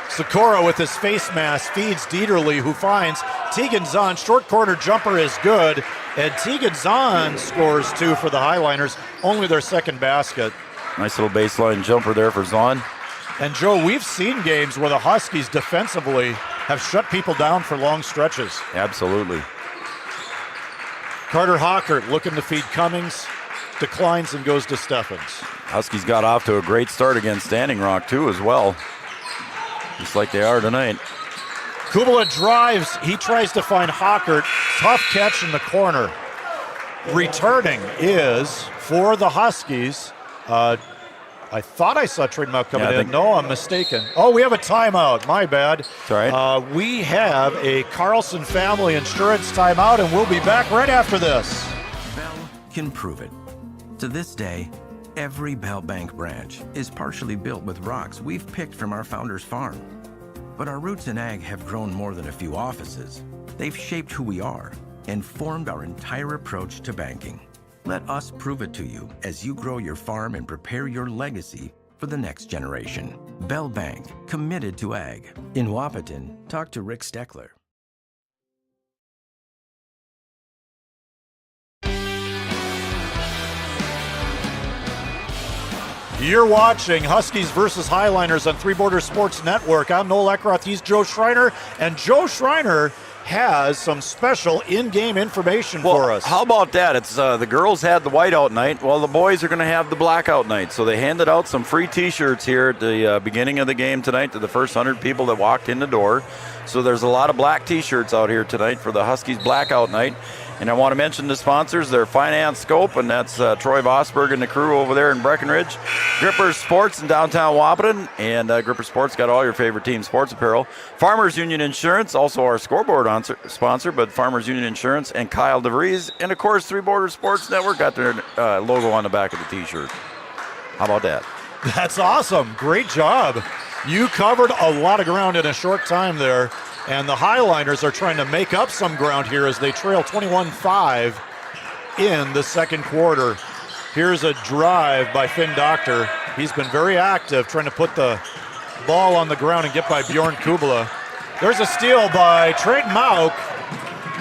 [SPEAKER 11] Sikora with his face mask feeds Dieterle, who finds Tegan Zahn. Short corner jumper is good, and Tegan Zahn scores 2 for the Highliners, only their second basket.
[SPEAKER 10] Nice little baseline jumper there for Zahn.
[SPEAKER 11] And Joe, we've seen games where the Huskies defensively have shut people down for long stretches.
[SPEAKER 10] Absolutely.
[SPEAKER 11] Carter Hockert looking to feed Cummings, declines and goes to Steffens.
[SPEAKER 10] Huskies got off to a great start against Standing Rock, too, as well. Just like they are tonight.
[SPEAKER 11] Kubala drives. He tries to find Hockert. Tough catch in the corner. Returning is for the Huskies. I thought I saw Trey Mount coming in. No, I'm mistaken. Oh, we have a timeout. My bad.
[SPEAKER 10] All right.
[SPEAKER 11] We have a Carlson Family Insurance timeout, and we'll be back right after this.
[SPEAKER 19] Bell can prove it. To this day, every Bell Bank branch is partially built with rocks we've picked from our founder's farm. But our roots in ag have grown more than a few offices. They've shaped who we are and formed our entire approach to banking. Let us prove it to you as you grow your farm and prepare your legacy for the next generation. Bell Bank, committed to ag. In Wahpeton, talk to Rick Steckler.
[SPEAKER 11] You're watching Huskies versus Highliners on Three Borders Sports Network. I'm Noel Eckroth. He's Joe Schreiner. And Joe Schreiner has some special in-game information for us.
[SPEAKER 10] How about that? It's the girls had the whiteout night. Well, the boys are going to have the blackout night. So they handed out some free T-shirts here at the beginning of the game tonight to the first 100 people that walked in the door. So there's a lot of black T-shirts out here tonight for the Huskies blackout night. And I want to mention the sponsors. They're Finance Scope, and that's Troy Vosberg and the crew over there in Breckenridge. Gripper Sports in downtown Wahpeton, and Gripper Sports got all your favorite team sports apparel. Farmers Union Insurance, also our scoreboard sponsor, but Farmers Union Insurance, and Kyle DeVries. And, of course, Three Borders Sports Network got their logo on the back of the T-shirt. How about that?
[SPEAKER 11] That's awesome. Great job. You covered a lot of ground in a short time there. And the Highliners are trying to make up some ground here as they trail 21-5 in the second quarter. Here's a drive by Finn Doctor. He's been very active trying to put the ball on the ground and get by Bjorn Kubala. There's a steal by Trayton Mauk,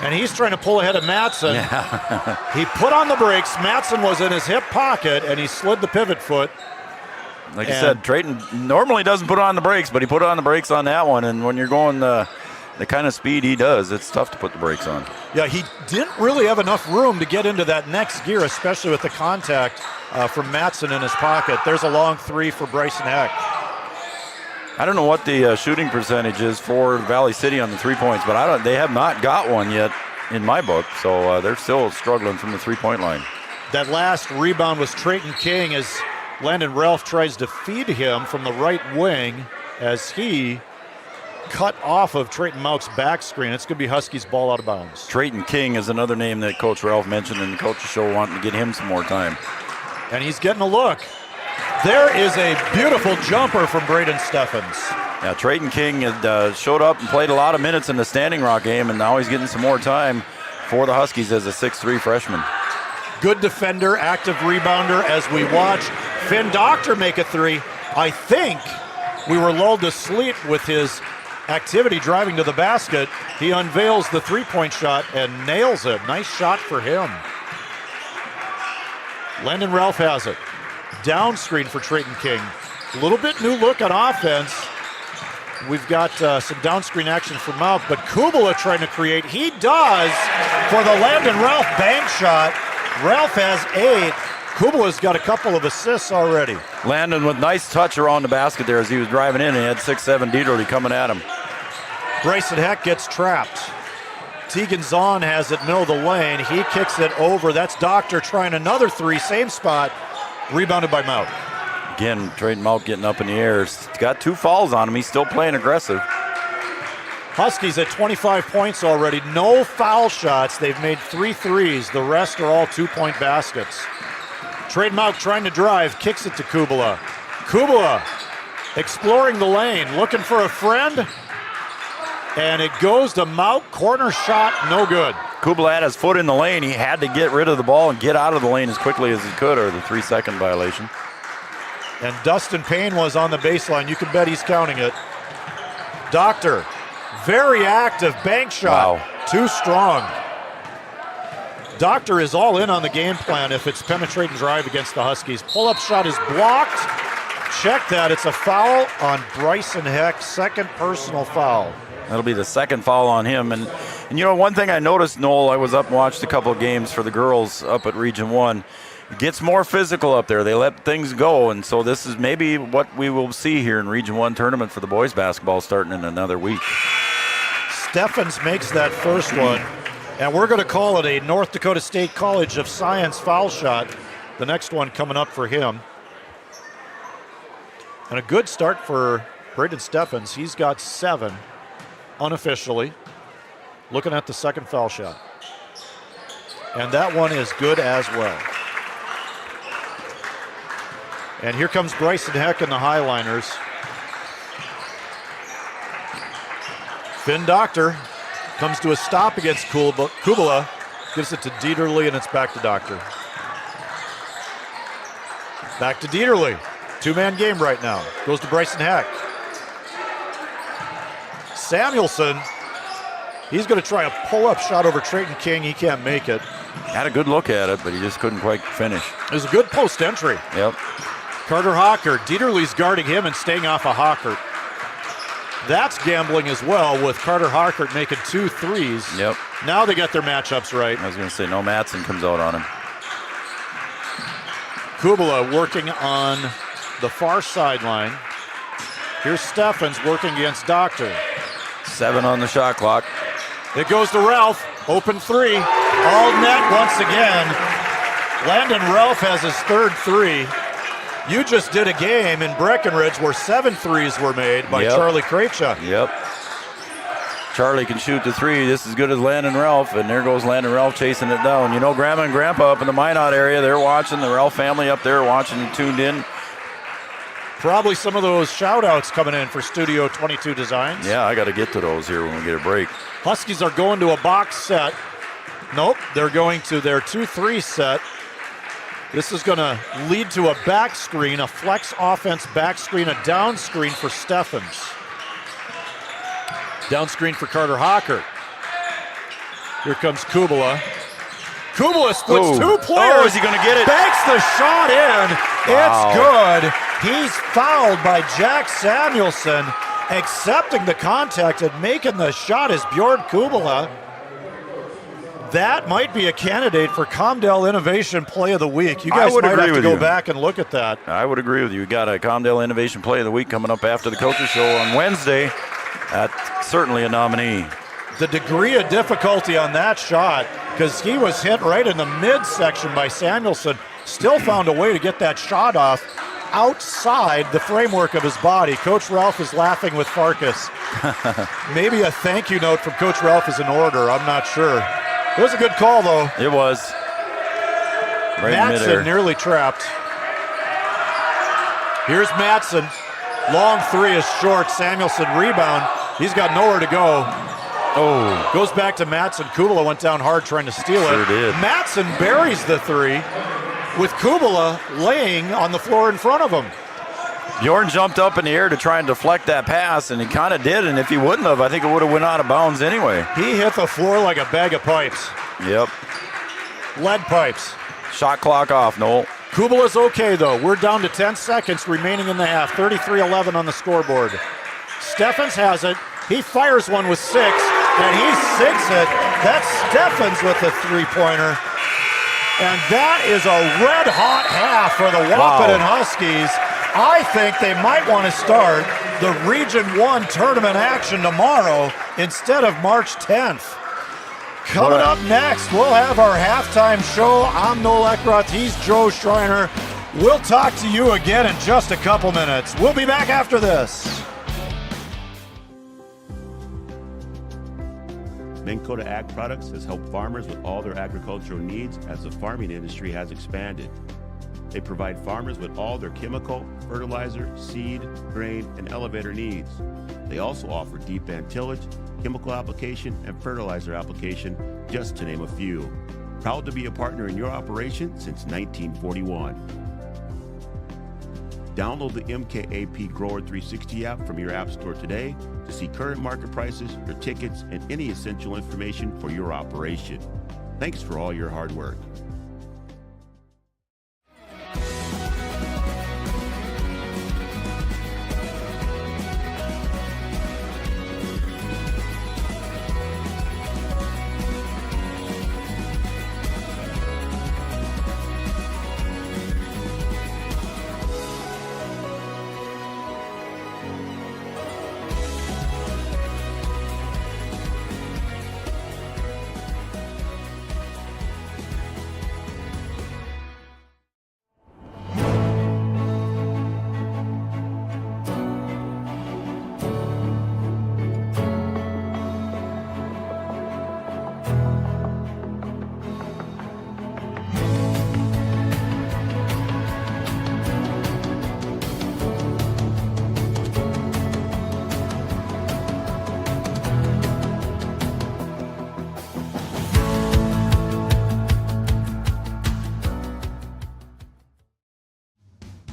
[SPEAKER 11] and he's trying to pull ahead of Matson.
[SPEAKER 10] Yeah.
[SPEAKER 11] He put on the brakes. Matson was in his hip pocket, and he slid the pivot foot.
[SPEAKER 10] Like I said, Trayton normally doesn't put on the brakes, but he put on the brakes on that one. And when you're going the kind of speed he does, it's tough to put the brakes on.
[SPEAKER 11] Yeah, he didn't really have enough room to get into that next gear, especially with the contact from Matson in his pocket. There's a long three for Bryson Heck.
[SPEAKER 10] I don't know what the shooting percentage is for Valley City on the 3 points, but they have not got one yet in my book, so they're still struggling from the 3-point line.
[SPEAKER 11] That last rebound was Trayton King as Landon Ralph tries to feed him from the right wing as he cut off of Trayton Mauk's back screen. It's going to be Huskies ball out of bounds.
[SPEAKER 10] Trayton King is another name that Coach Ralph mentioned in the coach's show, wanting to get him some more time.
[SPEAKER 11] And he's getting a look. There is a beautiful jumper from Braden Steffens.
[SPEAKER 10] Yeah, Trayton King had showed up and played a lot of minutes in the Standing Rock game, and now he's getting some more time for the Huskies as a 6'3 freshman.
[SPEAKER 11] Good defender, active rebounder as we watch Finn Doctor make a three. I think we were lulled to sleep with his activity driving to the basket. He unveils the three-point shot and nails it. Nice shot for him. Landon Ralph has it. Down screen for Trayton King. A little bit new look on offense. We've got some down screen action for Mauk, but Kubala trying to create. He does for the Landon Ralph bank shot. Ralph has 8. Kubala's got a couple of assists already.
[SPEAKER 10] Landon with nice touch around the basket there as he was driving in, and he had 6'7 Dieterle coming at him.
[SPEAKER 11] Bryson Heck gets trapped. Tegan Zahn has it middle of the lane. He kicks it over. That's Doctor trying another three, same spot. Rebounded by Mauk.
[SPEAKER 10] Again, Trayton Mauk getting up in the air. He's got 2 fouls on him. He's still playing aggressive.
[SPEAKER 11] Huskies at 25 points already. No foul shots. They've made 3 threes. The rest are all 2-point baskets. Trayton Mauk trying to drive, kicks it to Kubala. Kubala exploring the lane, looking for a friend. And it goes to Mauk. Corner shot, no good.
[SPEAKER 10] Kubala had his foot in the lane. He had to get rid of the ball and get out of the lane as quickly as he could, or the 3-second violation.
[SPEAKER 11] And Dustin Payne was on the baseline. You can bet he's counting it. Doctor, very active bank shot.
[SPEAKER 10] Wow.
[SPEAKER 11] Too strong. Doctor is all in on the game plan if it's penetrate and drive against the Huskies. Pull-up shot is blocked. Check that. It's a foul on Bryson Heck. Second personal foul.
[SPEAKER 10] That'll be the second foul on him. And you know, one thing I noticed, Noel, I was up and watched a couple of games for the girls up at Region 1. It gets more physical up there. They let things go. And so this is maybe what we will see here in Region 1 tournament for the boys basketball starting in another week.
[SPEAKER 11] Steffens makes that first one. And we're going to call it a North Dakota State College of Science foul shot. The next one coming up for him. And a good start for Braden Steffens. He's got 7 unofficially. Looking at the second foul shot. And that one is good as well. And here comes Bryson Heck and the Highliners. Finn Doctor comes to a stop against Kubala. Gives it to Dieterle, and it's back to Doctor. Back to Dieterle. 2-man game right now. Goes to Bryson Heck. Samuelson, he's going to try a pull-up shot over Trayton King. He can't make it.
[SPEAKER 10] Had a good look at it, but he just couldn't quite finish.
[SPEAKER 11] It was a good post entry.
[SPEAKER 10] Yep.
[SPEAKER 11] Carter Hawker. Dieterle's guarding him and staying off of Hawker. That's gambling as well, with Carter Harkert making 2 threes.
[SPEAKER 10] Yep.
[SPEAKER 11] Now they get their matchups right.
[SPEAKER 10] I was going to say, no Matson comes out on him.
[SPEAKER 11] Kubala working on the far sideline. Here's Steffens working against Doctor.
[SPEAKER 10] 7 on the shot clock.
[SPEAKER 11] It goes to Ralph. Open 3. All net once again. Landon Ralph has his 3rd 3. You just did a game in Breckenridge where 7 threes were made by Charlie Krejci.
[SPEAKER 10] Yep. Charlie can shoot the 3 just as good as Landon Ralph, and there goes Landon Ralph chasing it down. You know, Grandma and Grandpa up in the Minot area, they're watching. The Ralph family up there watching and tuned in.
[SPEAKER 11] Probably some of those shout-outs coming in for Studio 22 Designs.
[SPEAKER 10] Yeah, I got to get to those here when we get a break.
[SPEAKER 11] Huskies are going to a box set. Nope, they're going to their 2-3 set. This is going to lead to a back screen, a flex offense back screen, a down screen for Steffens. Down screen for Carter Harkert. Here comes Kubala. Kubala splits 2 players.
[SPEAKER 10] Oh, is he going to get it?
[SPEAKER 11] Banks the shot in.
[SPEAKER 10] Wow.
[SPEAKER 11] It's good. He's fouled by Jack Samuelson. Accepting the contact and making the shot is Bjorn Kubala. That might be a candidate for Comdale Innovation Play of the Week. You guys might have to go back and look at that.
[SPEAKER 10] I would agree with you. We got a Comdale Innovation Play of the Week coming up after the Coaches Show on Wednesday. That's certainly a nominee.
[SPEAKER 11] The degree of difficulty on that shot, because he was hit right in the midsection by Samuelson, still found a way to get that shot off outside the framework of his body. Coach Ralph is laughing with Farkas. Maybe a thank you note from Coach Ralph is in order. I'm not sure. It was a good call, though.
[SPEAKER 10] It was. Right in midair.
[SPEAKER 11] Matson nearly trapped. Here's Matson. Long 3 is short. Samuelson rebound. He's got nowhere to go.
[SPEAKER 10] Oh.
[SPEAKER 11] Goes back to Matson. Kubala went down hard trying to steal
[SPEAKER 10] Sure
[SPEAKER 11] it.
[SPEAKER 10] did.
[SPEAKER 11] Matson buries the 3 with Kubala laying on the floor in front of him.
[SPEAKER 10] Bjorn jumped up in the air to try and deflect that pass, and he kind of did, and if he wouldn't have, I think it would have went out of bounds anyway.
[SPEAKER 11] He hit the floor like a bag of pipes.
[SPEAKER 10] Yep.
[SPEAKER 11] Lead pipes.
[SPEAKER 10] Shot clock off, Noel.
[SPEAKER 11] Kubala's okay, though. We're down to 10 seconds remaining in the half. 33-11 on the scoreboard. Steffens has it. He fires one with 6, and he sinks it. That's Steffens with the 3-pointer. And that is a red-hot half for the Wahpeton Huskies. I think they might want to start the Region 1 tournament action tomorrow instead of March 10th. Coming up next, we'll have our halftime show. I'm Noel Eckroth. He's Joe Schreiner. We'll talk to you again in just a couple minutes. We'll be back after this.
[SPEAKER 20] Minn Kota Ag Products has helped farmers with all their agricultural needs as the farming industry has expanded. They provide farmers with all their chemical, fertilizer, seed, grain, and elevator needs. They also offer deep band tillage, chemical application, and fertilizer application, just to name a few. Proud to be a partner in your operation since 1941. Download the MKAP Grower 360 app from your app store today to see current market prices, your tickets, and any essential information for your operation. Thanks for all your hard work.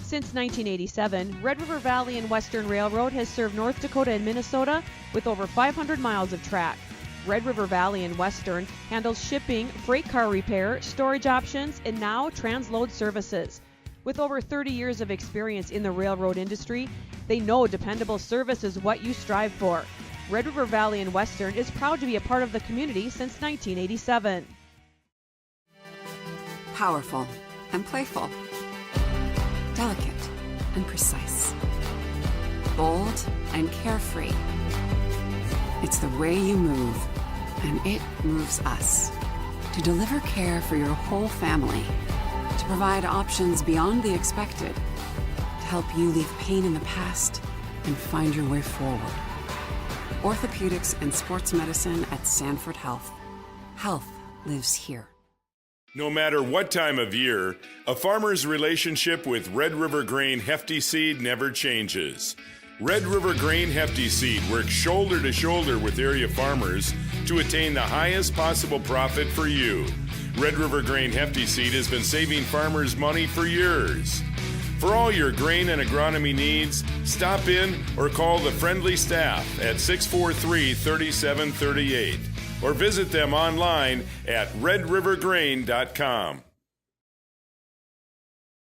[SPEAKER 3] Since 1987, Red River Valley and Western Railroad has served North Dakota and Minnesota with over 500 miles of track. Red River Valley and Western handles shipping, freight car repair, storage options, and now transload services. With over 30 years of experience in the railroad industry, they know dependable service is what you strive for. Red River Valley and Western is proud to be a part of the community since 1987.
[SPEAKER 21] Powerful and playful. Delicate and precise. Bold and carefree. It's the way you move, and it moves us. To deliver care for your whole family. To provide options beyond the expected. To help you leave pain in the past and find your way forward. Orthopedics and sports medicine at Sanford Health. Health lives here.
[SPEAKER 9] No matter what time of year, a farmer's relationship with Red River Grain Hefty Seed never changes. Red River Grain Hefty Seed works shoulder to shoulder with area farmers to attain the highest possible profit for you. Red River Grain Hefty Seed has been saving farmers money for years. For all your grain and agronomy needs, stop in or call the friendly staff at 643-3738 or visit them online at redrivergrain.com.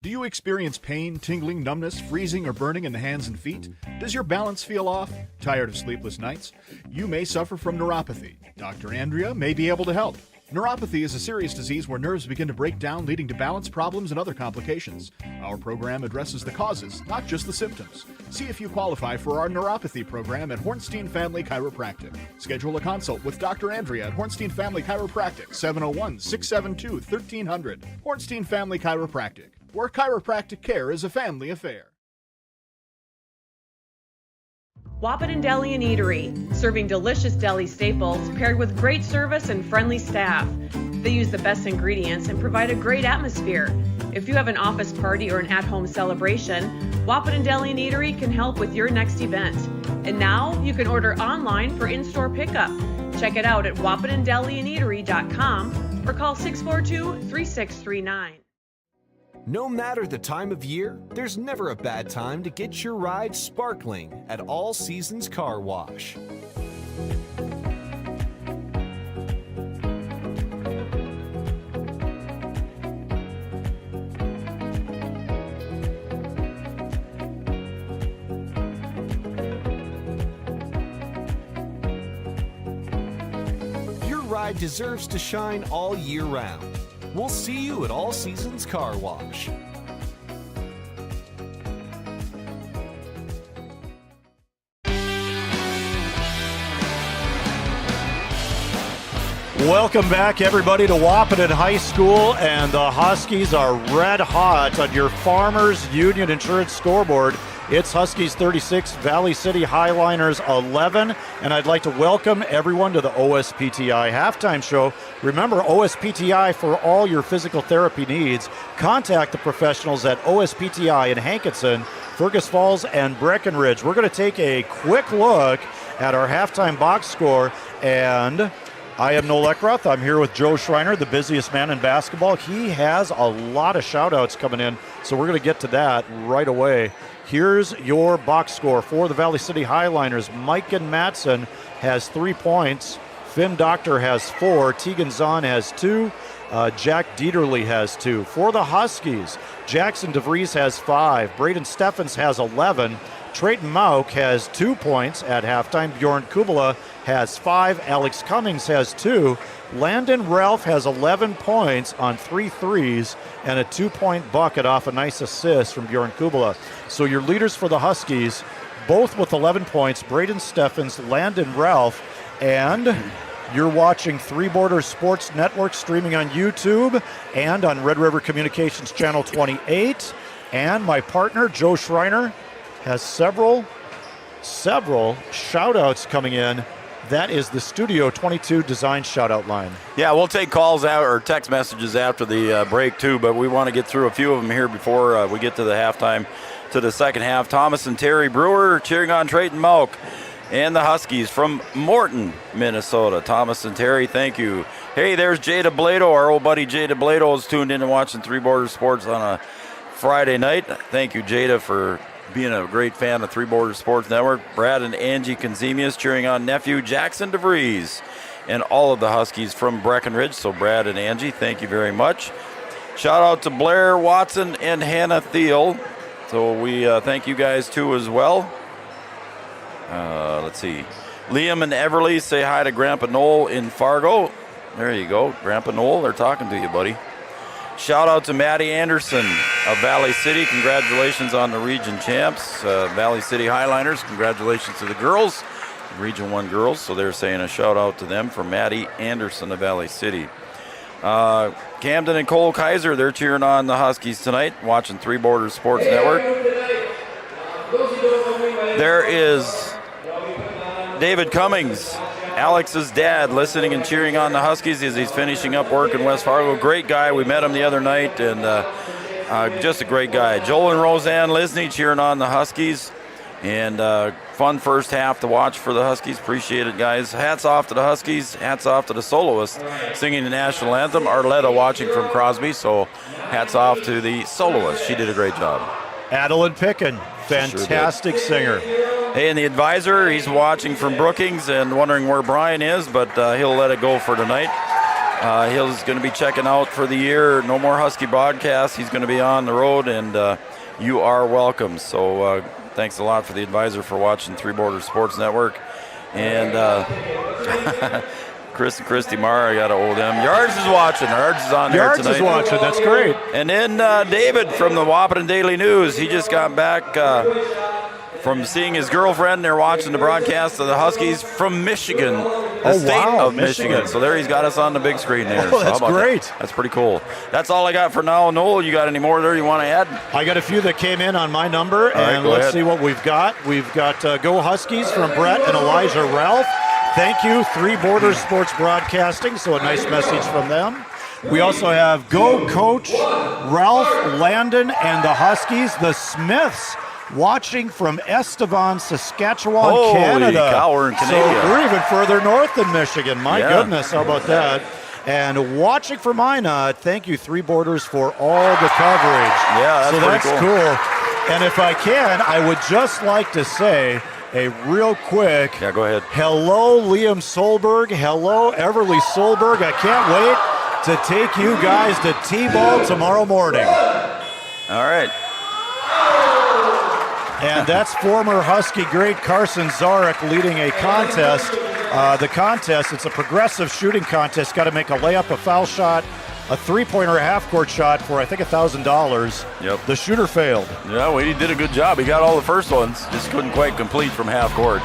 [SPEAKER 22] Do you experience pain, tingling, numbness, freezing, or burning in the hands and feet? Does your balance feel off? Tired of sleepless nights? You may suffer from neuropathy. Dr. Andrea may be able to help. Neuropathy is a serious disease where nerves begin to break down, leading to balance problems and other complications. Our program addresses the causes, not just the symptoms. See if you qualify for our neuropathy program at Hornstein Family Chiropractic. Schedule a consult with Dr. Andrea at Hornstein Family Chiropractic, 701-672-1300. Hornstein Family Chiropractic, where chiropractic care is a family affair.
[SPEAKER 3] Wahpeton Deli and Eatery, serving delicious deli staples paired with great service and friendly staff. They use the best ingredients and provide a great atmosphere. If you have an office party or an at-home celebration, Wahpeton Deli and Eatery can help with your next event. And now you can order online for in-store pickup. Check it out at wahpetondeliandeatery.com or call 642-3639.
[SPEAKER 17] No matter the time of year, there's never a bad time to get your ride sparkling at All Seasons Car Wash. Your ride deserves to shine all year round. We'll see you at All Seasons Car Wash.
[SPEAKER 11] Welcome back, everybody, to Wahpeton High School, and the Huskies are red hot on your Farmers Union Insurance scoreboard. It's Huskies 36, Valley City Highliners 11, and I'd like to welcome everyone to the OSPTI halftime show. Remember, OSPTI for all your physical therapy needs. Contact the professionals at OSPTI in Hankinson, Fergus Falls, and Breckenridge. We're going to take a quick look at our halftime box score, and I am Noel Eckroth. I'm here with Joe Schreiner, the busiest man in basketball. He has a lot of shout-outs coming in, so we're going to get to that right away. Here's your box score for the Valley City Highliners. Maiken Matson has 3 points. Finn Doctor has 4. Tegan Zahn has 2. Jack Dieterle has 2. For the Huskies, Jackson DeVries has 5. Braden Steffens has 11. Trayton Mauk has 2 points at halftime. Bjorn Kubala has 5. Alex Cummings has 2. Landon Ralph has 11 points on 3 threes and a 2-point bucket off a nice assist from Bjorn Kubala. So your leaders for the Huskies, both with 11 points, Braden Steffens, Landon Ralph, and you're watching Three Borders Sports Network streaming on YouTube and on Red River Communications Channel 28. And my partner, Joe Schreiner, has several shout-outs coming in. That is the Studio 22 design shout-out line.
[SPEAKER 10] Yeah, we'll take calls out or text messages after the break, too, but we want to get through a few of them here before we get to the halftime, to the second half. Thomas and Terry Brewer cheering on Trayton Mauk and the Huskies from Morton, Minnesota. Thomas and Terry, thank you. Hey, there's Jada Blado. Our old buddy Jada Blado is tuned in and watching Three Borders Sports on a Friday night. Thank you, Jada, for being a great fan of Three Borders Sports Network. Brad and Angie Conzemius cheering on nephew Jackson DeVries and all of the Huskies from Breckenridge. So Brad and Angie, thank you very much. Shout out to Blair Watson and Hannah Thiel. So we thank you guys too as well. Let's see. Liam and Everly say hi to Grandpa Noel in Fargo. There you go. Grandpa Noel, they're talking to you, buddy. Shout out to Maddie Anderson of Valley City. Congratulations on the region champs. Valley City Highliners, congratulations to the girls. Region 1 girls. So they're saying a shout out to them from Maddie Anderson of Valley City. Camden and Cole Kaiser, they're cheering on the Huskies tonight, watching Three Borders Sports Network. There is David Cummings, Alex's dad, listening and cheering on the Huskies as he's finishing up work in West Fargo. Great guy. We met him the other night, and just a great guy. Joel and Roseanne Lisney cheering on the Huskies. And fun first half to watch for the Huskies. Appreciate it, guys. Hats off to the Huskies. Hats off to the soloist singing the national anthem. Arletta watching from Crosby, so hats off to the soloist. She did a great job.
[SPEAKER 11] Adeline Picken, fantastic singer.
[SPEAKER 10] Hey, and the advisor, he's watching from Brookings and wondering where Brian is, but he'll let it go for tonight. He's going to be checking out for the year. No more Husky broadcasts. He's going to be on the road, and you are welcome. So thanks a lot for the advisor for watching Three Borders Sports Network. And Chris and Christy Marr, I got to hold them. Yards is watching. Yards is on there tonight.
[SPEAKER 11] Yards is watching. That's great.
[SPEAKER 10] And then David from the Wahpeton Daily News. He just got back from seeing his girlfriend. They're watching the broadcast of the Huskies from Michigan, the state of Michigan. So there he's got us on the big screen there.
[SPEAKER 11] Oh, that's great.
[SPEAKER 10] That's pretty cool. That's all I got for now. Noel, you got any more there you want to add?
[SPEAKER 11] I got a few that came in on my number, and let's see what we've got. We've got Go Huskies from Brett and Elijah Ralph. Thank you, Three Borders Sports Broadcasting, so a nice message from them. We also have Go Coach Ralph Landon and the Huskies, the Smiths, watching from Estevan, Saskatchewan, Canada.
[SPEAKER 10] Cow, we're in Canada.
[SPEAKER 11] So we're even further north than Michigan. My goodness, how about that? And watching from Minot, thank you, Three Borders, for all the coverage.
[SPEAKER 10] Yeah, that's
[SPEAKER 11] pretty cool. And if I can, I would just like to say a real quick
[SPEAKER 10] go ahead.
[SPEAKER 11] Hello, Liam Solberg. Hello, Everly Solberg. I can't wait to take you guys to T-ball tomorrow morning.
[SPEAKER 10] All right.
[SPEAKER 11] And that's former Husky great Carson Zarek leading a contest. The contest, it's a progressive shooting contest. Got to make a layup, a foul shot, a three-pointer, a half-court shot for, I think, $1,000.
[SPEAKER 10] Yep.
[SPEAKER 11] The shooter failed.
[SPEAKER 10] Yeah, well, he did a good job. He got all the first ones. Just couldn't quite complete from half court.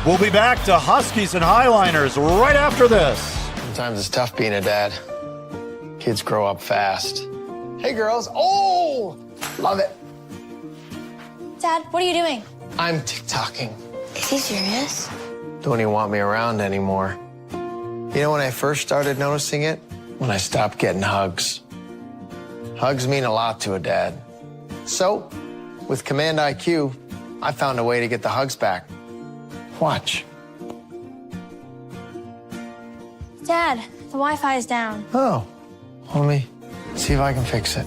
[SPEAKER 11] We'll be back to Huskies and Highliners right after this.
[SPEAKER 1] Sometimes it's tough being a dad. Kids grow up fast. Hey, girls. Oh, love it.
[SPEAKER 2] Dad, what are you doing?
[SPEAKER 1] I'm TikToking.
[SPEAKER 2] Is he serious?
[SPEAKER 1] Don't even want me around anymore. You know when I first started noticing it? When I stopped getting hugs. Hugs mean a lot to a dad. So, with Command IQ, I found a way to get the hugs back. Watch.
[SPEAKER 2] Dad, the Wi-Fi is down.
[SPEAKER 1] Oh, let me see if I can fix it.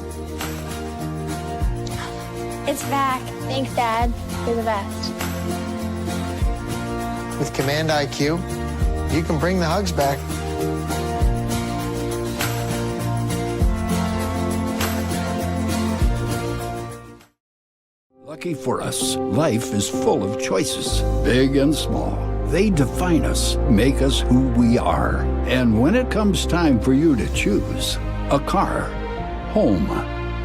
[SPEAKER 2] It's back. Thanks, Dad. You're the best.
[SPEAKER 1] With Command IQ, you can bring the hugs back.
[SPEAKER 23] Lucky for us, life is full of choices, big and small. They define us, make us who we are. And when it comes time for you to choose, a car, home,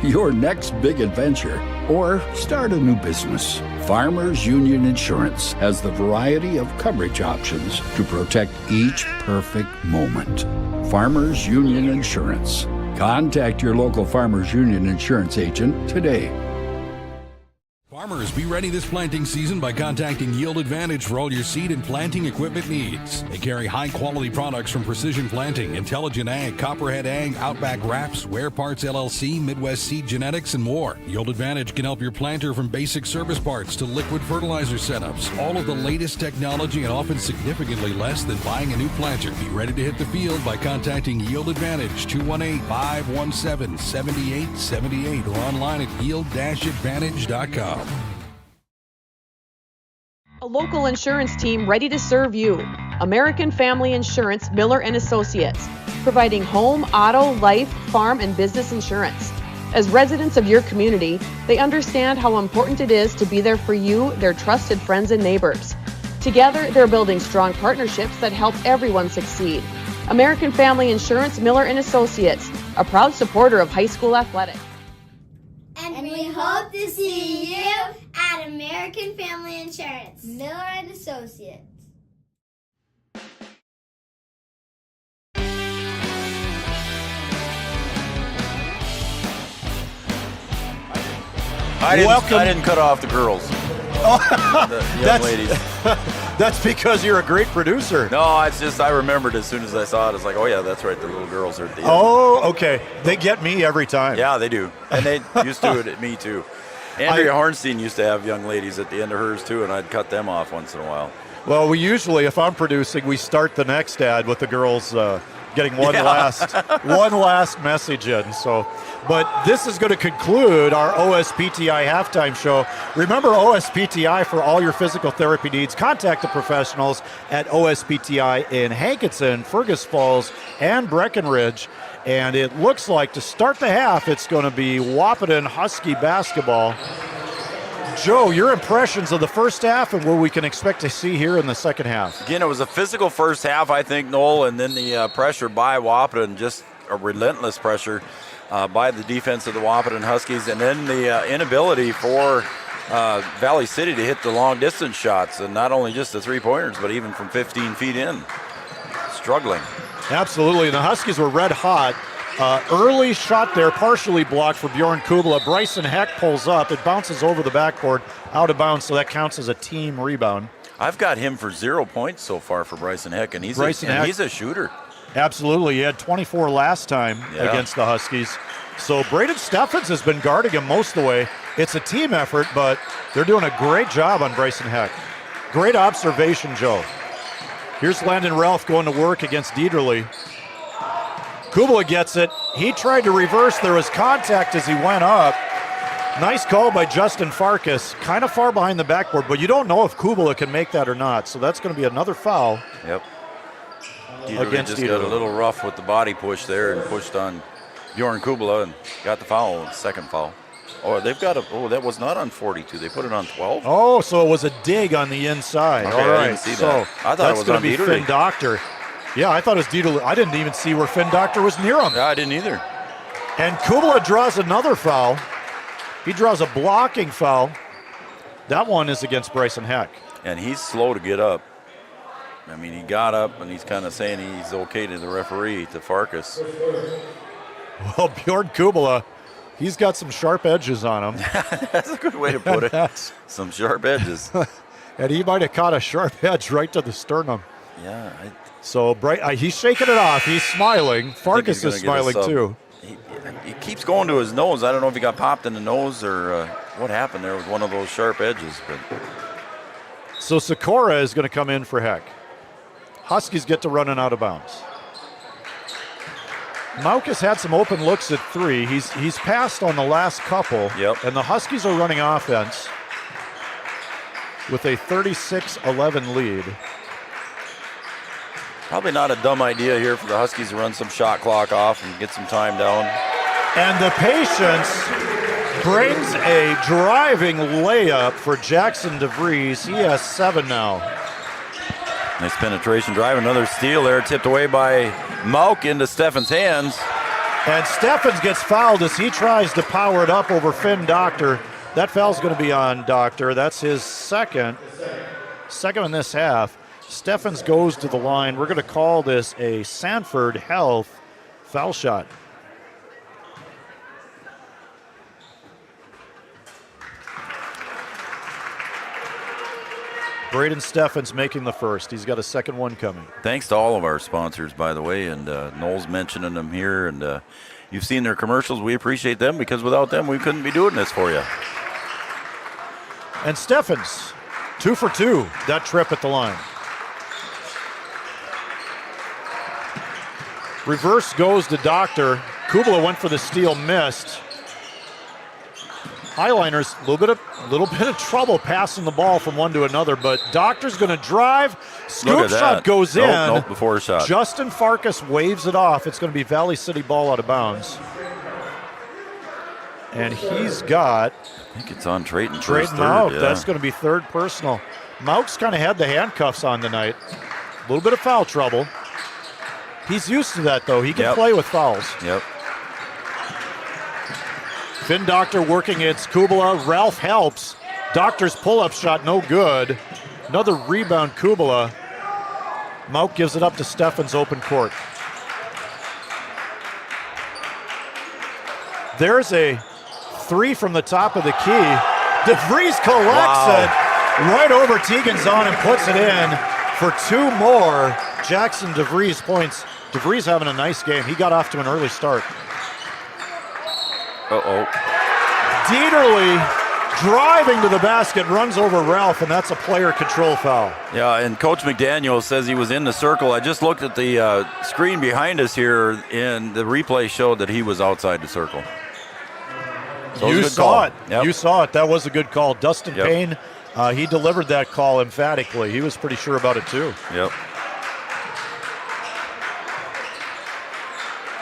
[SPEAKER 23] your next big adventure, or start a new business, Farmers Union Insurance has the variety of coverage options to protect each perfect moment. Farmers Union Insurance. Contact your local Farmers Union Insurance agent today.
[SPEAKER 24] Farmers, be ready this planting season by contacting Yield Advantage for all your seed and planting equipment needs. They carry high-quality products from Precision Planting, Intelligent Ag, Copperhead Ag, Outback Wraps, Ware Parts LLC, Midwest Seed Genetics, and more. Yield Advantage can help your planter from basic service parts to liquid fertilizer setups. All of the latest technology and often significantly less than buying a new planter. Be ready to hit the field by contacting Yield Advantage, 218-517-7878, or online at yield-advantage.com.
[SPEAKER 3] A local insurance team ready to serve you. American Family Insurance Miller and Associates, providing home, auto, life, farm, and business insurance. As residents of your community, they understand how important it is to be there for you, their trusted friends and neighbors. Together, they're building strong partnerships that help everyone succeed. American Family Insurance Miller and Associates, a proud supporter of high school athletics.
[SPEAKER 2] And we hope to see you at American Family Insurance, Miller and Associates.
[SPEAKER 10] I didn't cut off the girls. The young ladies.
[SPEAKER 11] That's because you're a great producer.
[SPEAKER 10] No, it's just I remembered as soon as I saw it. It's like, oh yeah, that's right. The little girls are at the end.
[SPEAKER 11] Oh, okay. They get me every time.
[SPEAKER 10] Yeah, they do, and they used to do it at me too. Andrea Hornstein used to have young ladies at the end of hers too, and I'd cut them off once in a while.
[SPEAKER 11] Well, we usually, if I'm producing, we start the next ad with the girls getting one last message in. So, but this is going to conclude our OSPTI halftime show. Remember OSPTI for all your physical therapy needs. Contact the professionals at OSPTI in Hankinson, Fergus Falls, and Breckenridge. And it looks like to start the half, it's going to be Wahpeton Husky basketball. Joe, your impressions of the first half and what we can expect to see here in the second half.
[SPEAKER 10] Again, it was a physical first half, I think, Noel, and then the pressure by Wahpeton, just a relentless pressure by the defense of the Wahpeton Huskies, and then the inability for Valley City to hit the long-distance shots, and not only just the three-pointers, but even from 15 feet in. Struggling.
[SPEAKER 11] Absolutely, and the Huskies were red hot. Early shot there, partially blocked for Bjorn Kubala. Bryson Heck pulls up. It bounces over the backboard, out of bounds, so that counts as a team rebound.
[SPEAKER 10] I've got him for 0 points so far for Bryson Heck, and he's a shooter.
[SPEAKER 11] Absolutely. He had 24 last time against the Huskies. So Braden Steffens has been guarding him most of the way. It's a team effort, but they're doing a great job on Bryson Heck. Great observation, Joe. Here's Landon Ralph going to work against Dieterle. Kubala gets it. He tried to reverse. There was contact as he went up. Nice call by Justin Farkas. Kind of far behind the backboard, but you don't know if Kubala can make that or not. So that's going to be another foul.
[SPEAKER 10] Yep. Dieterle just got a little rough with the body push there and pushed on Bjorn Kubala and got the foul, second foul. Oh, they've got that was not on 42. They put it on 12.
[SPEAKER 11] Oh, so it was a dig on the inside.
[SPEAKER 10] Okay,
[SPEAKER 11] all right.
[SPEAKER 10] I didn't see that. I thought it was
[SPEAKER 11] going
[SPEAKER 10] on
[SPEAKER 11] to be
[SPEAKER 10] Dieterle.
[SPEAKER 11] Finn Doctor. Yeah, I thought it was Dieterle. I didn't even see where Finn Doctor was near him.
[SPEAKER 10] Yeah, I didn't either.
[SPEAKER 11] And Kubala draws another foul. He draws a blocking foul. That one is against Bryson Heck.
[SPEAKER 10] And he's slow to get up. I mean, he got up, and he's kind of saying he's okay to the referee, to Farkas.
[SPEAKER 11] Well, Bjorn Kubala, he's got some sharp edges on him.
[SPEAKER 10] That's a good way to put it. Some sharp edges.
[SPEAKER 11] And he might have caught a sharp edge right to the sternum.
[SPEAKER 10] Yeah.
[SPEAKER 11] So he's shaking it off. He's smiling. Farkas is smiling too.
[SPEAKER 10] He keeps going to his nose. I don't know if he got popped in the nose or what happened there with one of those sharp edges. But
[SPEAKER 11] so Sikora is going to come in for Heck. Huskies get to running out of bounds. Mauk has had some open looks at three. He's passed on the last couple.
[SPEAKER 10] Yep.
[SPEAKER 11] And the Huskies are running offense with a 36-11 lead.
[SPEAKER 10] Probably not a dumb idea here for the Huskies to run some shot clock off and get some time down.
[SPEAKER 11] And the Patience brings a driving layup for Jackson DeVries. He has 7 now.
[SPEAKER 10] Nice penetration drive. Another steal there, tipped away by Mauk into Steffens' hands.
[SPEAKER 11] And Steffens gets fouled as he tries to power it up over Finn Doctor. That foul's going to be on Doctor. That's his second in this half. Steffens goes to the line. We're going to call this a Sanford Health foul shot. Braden Steffens making the first. He's got a second one coming.
[SPEAKER 10] Thanks to all of our sponsors, by the way, and Noel's mentioning them here, and you've seen their commercials. We appreciate them because without them, we couldn't be doing this for you.
[SPEAKER 11] And Steffens, 2 for 2, that trip at the line. Reverse goes to Doctor. Kubala went for the steal, missed. Highliners, a little bit of trouble passing the ball from one to another, but Doctor's going to drive. Scoop shot goes in.
[SPEAKER 10] Nope, before shot.
[SPEAKER 11] Justin Farkas waves it off. It's going to be Valley City ball out of bounds. And he's got...
[SPEAKER 10] I think it's on Trayton.
[SPEAKER 11] Trayton Mauk. Yeah. That's going to be third personal. Mauk's kind of had the handcuffs on tonight. A little bit of foul trouble. He's used to that, though. He can play with fouls.
[SPEAKER 10] Yep.
[SPEAKER 11] Finn Doctor working against Kubala. Ralph helps. Doctor's pull-up shot, no good. Another rebound, Kubala. Mauk gives it up to Steffens, open court. There's a three from the top of the key. DeVries collects it right over Tegan's on and puts it in for 2 more. Jackson DeVries points. DeVries having a nice game. He got off to an early start. Dieterle driving to the basket, runs over Ralph, and that's a player control foul.
[SPEAKER 10] Yeah, and Coach McDaniel says he was in the circle. I just looked at the screen behind us here, and the replay showed that he was outside the circle. So
[SPEAKER 11] you saw it.
[SPEAKER 10] Yep.
[SPEAKER 11] You saw it. That was a good call. Dustin Payne, he delivered that call emphatically. He was pretty sure about it, too.
[SPEAKER 10] Yep.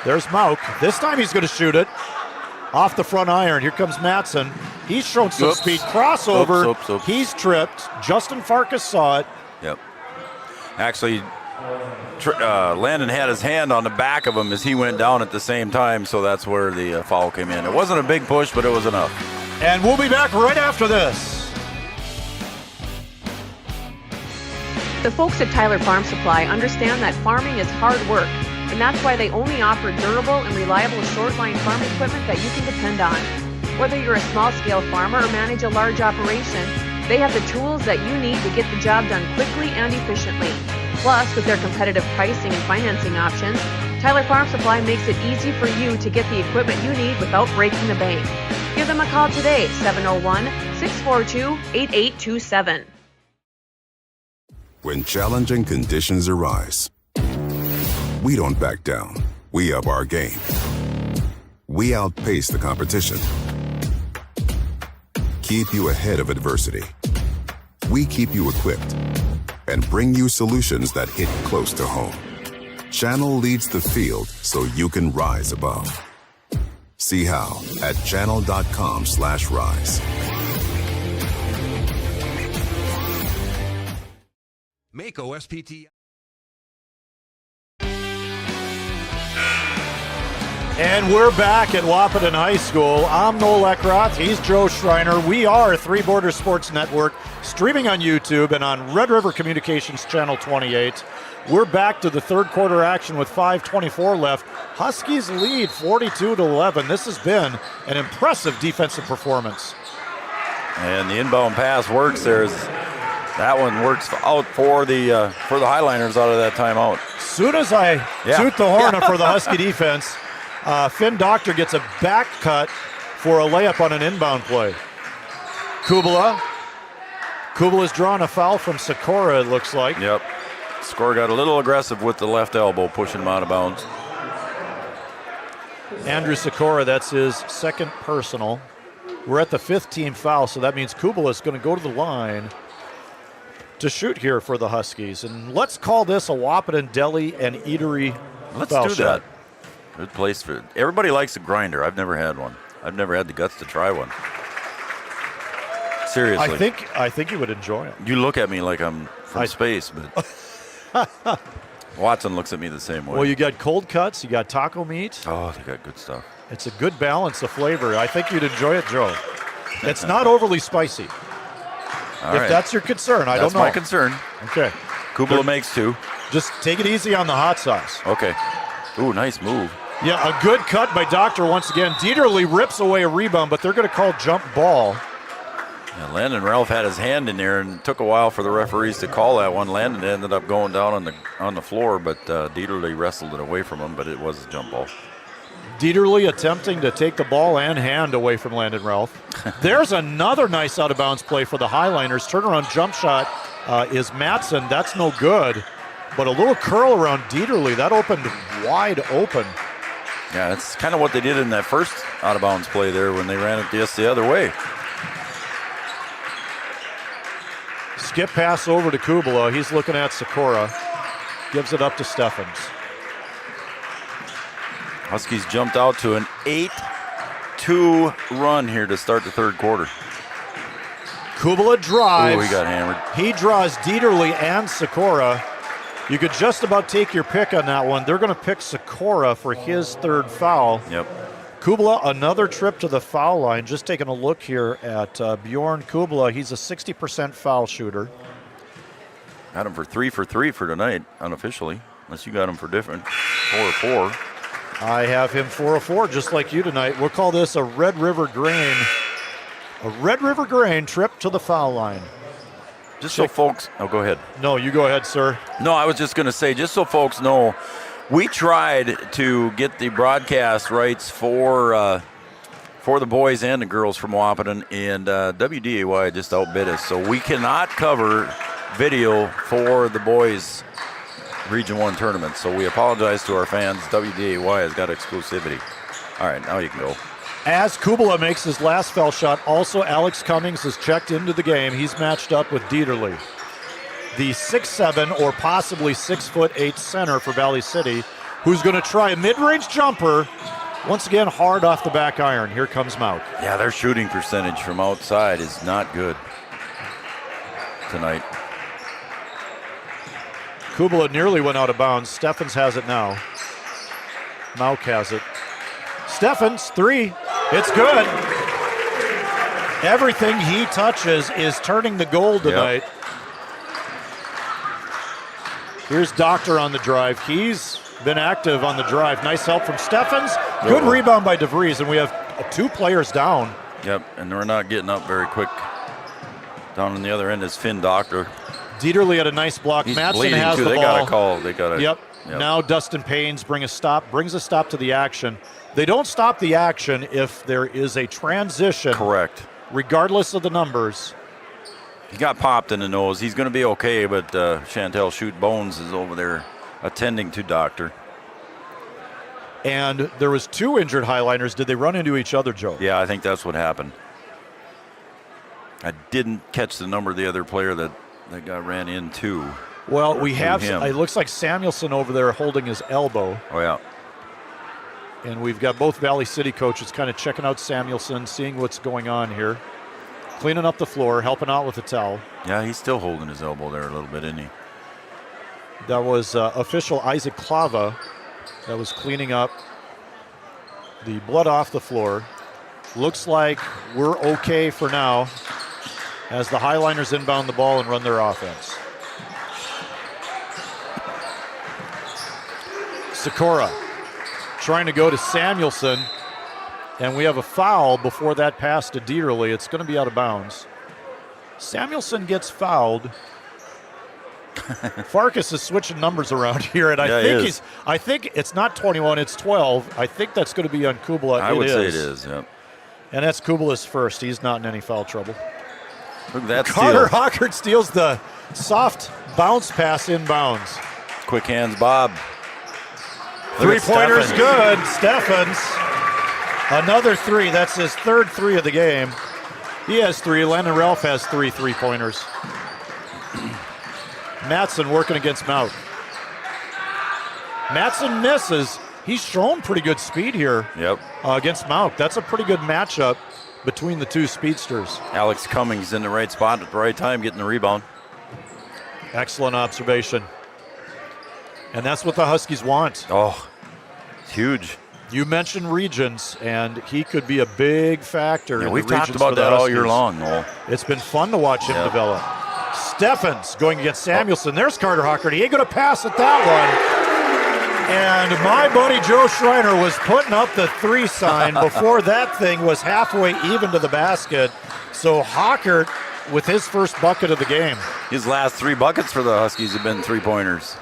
[SPEAKER 11] There's Mauk. This time he's going to shoot it. Off the front iron. Here comes Matson. He's shown some speed. Crossover. He's tripped. Justin Farkas saw it.
[SPEAKER 10] Yep. Actually, Landon had his hand on the back of him as he went down at the same time, so that's where the foul came in. It wasn't a big push, but it was enough.
[SPEAKER 11] And we'll be back right after this.
[SPEAKER 3] The folks at Tyler Farm Supply understand that farming is hard work, and that's why they only offer durable and reliable short-line farm equipment that you can depend on. Whether you're a small-scale farmer or manage a large operation, they have the tools that you need to get the job done quickly and efficiently. Plus, with their competitive pricing and financing options, Tyler Farm Supply makes it easy for you to get the equipment you need without breaking the bank. Give them a call today, 701-642-8827.
[SPEAKER 4] When challenging conditions arise, we don't back down. We up our game. We outpace the competition. Keep you ahead of adversity. We keep you equipped and bring you solutions that hit close to home. Channel leads the field so you can rise above. See how at channel.com/rise.
[SPEAKER 13] Mako SPT.
[SPEAKER 11] And we're back at Wahpeton High School. I'm Noel Eckroth. He's Joe Schreiner. We are Three Borders Sports Network, streaming on YouTube and on Red River Communications Channel 28. We're back to the third quarter action with 5:24 left. Huskies lead 42-11. This has been an impressive defensive performance.
[SPEAKER 10] And the inbound pass works. That one works out for the Highliners out of that timeout.
[SPEAKER 11] Soon as I toot the horn for the Husky defense, Finn Doctor gets a back cut for a layup on an inbound play. Kubala's drawn a foul from Sikora, it looks like.
[SPEAKER 10] Yep. Sikora got a little aggressive with the left elbow, pushing him out of bounds.
[SPEAKER 11] Andrew Sikora, that's his second personal. We're at the 5th team foul, so that means Kubala's going to go to the line to shoot here for the Huskies. And let's call this a Wahpeton Deli and Eatery foul
[SPEAKER 10] do
[SPEAKER 11] shot.
[SPEAKER 10] that. Good place for everybody likes a grinder. I've never had one. I've never had the guts to try one. Seriously.
[SPEAKER 11] I think you would enjoy it.
[SPEAKER 10] You look at me like I'm from space, but Watson looks at me the same way.
[SPEAKER 11] Well, you got cold cuts, you got taco meat.
[SPEAKER 10] Oh, they got good stuff.
[SPEAKER 11] It's a good balance of flavor. I think you'd enjoy it, Joe. It's not overly spicy. If that's your concern, I don't know.
[SPEAKER 10] That's my concern.
[SPEAKER 11] Okay.
[SPEAKER 10] Kubala makes 2.
[SPEAKER 11] Just take it easy on the hot sauce.
[SPEAKER 10] Okay. Ooh, nice move.
[SPEAKER 11] Yeah, a good cut by Doctor once again. Dieterle rips away a rebound, but they're going to call jump ball.
[SPEAKER 10] Yeah, Landon Ralph had his hand in there, and it took a while for the referees to call that one. Landon ended up going down on the floor, but Dieterle wrestled it away from him, but it was a jump ball.
[SPEAKER 11] Dieterle attempting to take the ball and hand away from Landon Ralph. There's another nice out-of-bounds play for the Highliners. Turnaround jump shot is Matson. That's no good. But a little curl around Dieterle. That opened wide open
[SPEAKER 10] Yeah, that's kind of what they did in that first out-of-bounds play there when they ran it just the other way.
[SPEAKER 11] Skip pass over to Kubala. He's looking at Sikora. Gives it up to Steffens.
[SPEAKER 10] Huskies jumped out to an 8-2 run here to start the third quarter.
[SPEAKER 11] Kubala drives.
[SPEAKER 10] Oh, he got hammered.
[SPEAKER 11] He draws Dieterle and Sikora. You could just about take your pick on that one. They're going to pick Sikora for his third foul.
[SPEAKER 10] Yep.
[SPEAKER 11] Kubala, another trip to the foul line. Just taking a look here at Bjorn Kubala. He's a 60% foul shooter.
[SPEAKER 10] Got him for 3 for tonight, unofficially. Unless you got him for different. 4 or 4.
[SPEAKER 11] I have him 4 of 4, just like you tonight. We'll call this a Red River Grain. A Red River Grain trip to the foul line.
[SPEAKER 10] Just so folks, go ahead.
[SPEAKER 11] No, you go ahead, sir.
[SPEAKER 10] No, I was just going to say, just so folks know, we tried to get the broadcast rights for the boys and the girls from Wahpeton, and WDAY just outbid us. So we cannot cover video for the boys Region 1 tournament. So we apologize to our fans. WDAY has got exclusivity. All right, now you can go.
[SPEAKER 11] As Kubala makes his last foul shot, also Alex Cummings has checked into the game. He's matched up with Dieterle, the 6'7" or possibly 6'8" center for Valley City, who's going to try a mid-range jumper. Once again, hard off the back iron. Here comes Mauk.
[SPEAKER 10] Yeah, their shooting percentage from outside is not good tonight.
[SPEAKER 11] Kubala nearly went out of bounds. Steffens has it now. Mauk has it. Steffens, 3. It's good. Everything he touches is turning to gold tonight. Yep. Here's Doctor on the drive. He's been active on the drive. Nice help from Steffens. Good rebound by DeVries, and we have 2 players down.
[SPEAKER 10] Yep, and we're not getting up very quick. Down on the other end is Finn Doctor.
[SPEAKER 11] Dieterle had a nice block.
[SPEAKER 10] He's
[SPEAKER 11] Madsen
[SPEAKER 10] bleeding
[SPEAKER 11] has
[SPEAKER 10] too.
[SPEAKER 11] the
[SPEAKER 10] They
[SPEAKER 11] ball.
[SPEAKER 10] got a call. They got a.
[SPEAKER 11] Yep. Now Dustin Paynes brings a stop to the action. They don't stop the action if there is a transition.
[SPEAKER 10] Correct.
[SPEAKER 11] Regardless of the numbers.
[SPEAKER 10] He got popped in the nose. He's going to be okay, but Chantel Shoot Bones is over there attending to Doctor.
[SPEAKER 11] And there was 2 injured Highliners. Did they run into each other, Joe?
[SPEAKER 10] Yeah, I think that's what happened. I didn't catch the number of the other player that got ran into.
[SPEAKER 11] Well, we have, it looks like Samuelson over there holding his elbow.
[SPEAKER 10] Oh, yeah.
[SPEAKER 11] And we've got both Valley City coaches kind of checking out Samuelson, seeing what's going on here. Cleaning up the floor, helping out with the towel.
[SPEAKER 10] Yeah, he's still holding his elbow there a little bit, isn't he?
[SPEAKER 11] That was official Isaac Clava that was cleaning up the blood off the floor. Looks like we're okay for now as the Highliners inbound the ball and run their offense. Sikora trying to go to Samuelson, and we have a foul before that pass to Dieterle. It's going to be out of bounds. Samuelson gets fouled. Farkas is switching numbers around here, and I think it's not 21, it's 12. I think that's going to be on Kubala.
[SPEAKER 10] I would say it is, yeah.
[SPEAKER 11] And that's Kubala's first. He's not in any foul trouble.
[SPEAKER 10] Look at that
[SPEAKER 11] Carter
[SPEAKER 10] steal.
[SPEAKER 11] Hockert steals the soft bounce pass inbounds.
[SPEAKER 10] Quick hands, Bob.
[SPEAKER 11] 3-pointer's good. Steffens. Another 3. That's his third 3 of the game. He has 3. Landon Ralph has 3 3-pointers. Madsen working against Mauk. Madsen misses. He's shown pretty good speed here against Mauk. That's a pretty good matchup between the 2 speedsters.
[SPEAKER 10] Alex Cummings in the right spot at the right time, getting the rebound.
[SPEAKER 11] Excellent observation. And that's what the Huskies want.
[SPEAKER 10] Oh, it's huge.
[SPEAKER 11] You mentioned Regions, and he could be a big factor.
[SPEAKER 10] Yeah,
[SPEAKER 11] in
[SPEAKER 10] we've
[SPEAKER 11] the
[SPEAKER 10] talked
[SPEAKER 11] Regions
[SPEAKER 10] about
[SPEAKER 11] for the
[SPEAKER 10] that all
[SPEAKER 11] Huskies.
[SPEAKER 10] year long, Noel.
[SPEAKER 11] It's been fun to watch him develop. Steffens going against Samuelson. There's Carter Hockert. He ain't going to pass at that one. And my buddy Joe Schreiner was putting up the 3 sign before that thing was halfway even to the basket. So Hockert with his first bucket of the game.
[SPEAKER 10] His last 3 buckets for the Huskies have been 3-pointers.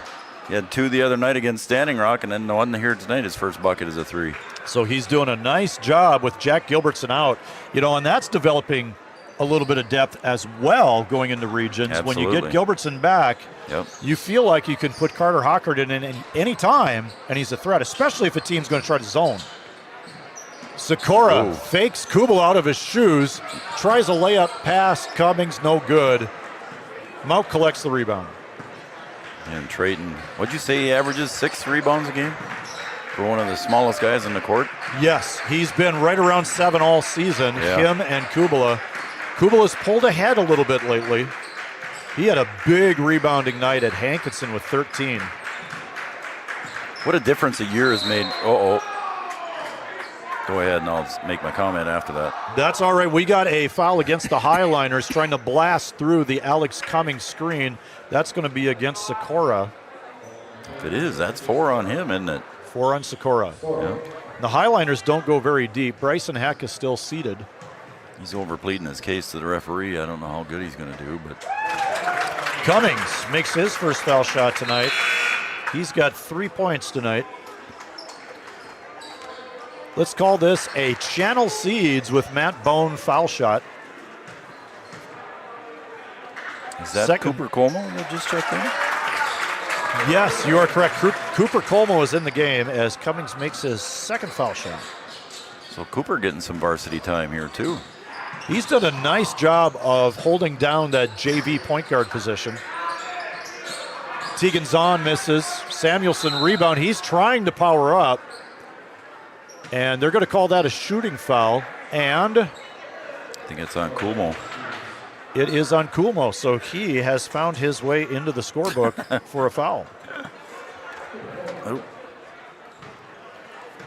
[SPEAKER 10] He had 2 the other night against Standing Rock, and then the one here tonight, his first bucket is a 3.
[SPEAKER 11] So he's doing a nice job with Jack Gilbertson out. You know, and that's developing a little bit of depth as well going into regions.
[SPEAKER 10] Absolutely.
[SPEAKER 11] When you get Gilbertson back,
[SPEAKER 10] Yep.
[SPEAKER 11] you feel like you can put Carter Hockert in any time, and he's a threat, especially if a team's going to try to zone. Sikora fakes Kubel out of his shoes, tries a layup pass, Cummings, no good. Mount collects the rebound.
[SPEAKER 10] And Trayton, what'd you say he averages 6 rebounds a game for one of the smallest guys in the court?
[SPEAKER 11] Yes, he's been right around 7 all season, him and Kubala. Kubala's pulled ahead a little bit lately. He had a big rebounding night at Hankinson with 13.
[SPEAKER 10] What a difference a year has made. Go ahead, and I'll make my comment after that.
[SPEAKER 11] That's all right. We got a foul against the Highliners trying to blast through the Alex Cummings screen. That's going to be against Sikora.
[SPEAKER 10] If it is, that's 4 on him, isn't it?
[SPEAKER 11] 4 on Sikora.
[SPEAKER 10] Yeah.
[SPEAKER 11] The Highliners don't go very deep. Bryson Heck is still seated.
[SPEAKER 10] He's overpleading his case to the referee. I don't know how good he's going to do, but
[SPEAKER 11] Cummings makes his first foul shot tonight. He's got 3 points tonight. Let's call this a Channel Seeds with Matt Bone foul shot.
[SPEAKER 10] Is that Cooper Como that just checked in?
[SPEAKER 11] Yes, you are correct. Cooper Como is in the game as Cummings makes his second foul shot.
[SPEAKER 10] So Cooper getting some varsity time here too.
[SPEAKER 11] He's done a nice job of holding down that JV point guard position. Tegan Zahn misses. Samuelson rebound. He's trying to power up. And they're going to call that a shooting foul. And
[SPEAKER 10] I think it's on Kumo.
[SPEAKER 11] It is on Kumo. So he has found his way into the scorebook for a foul.
[SPEAKER 10] Oh.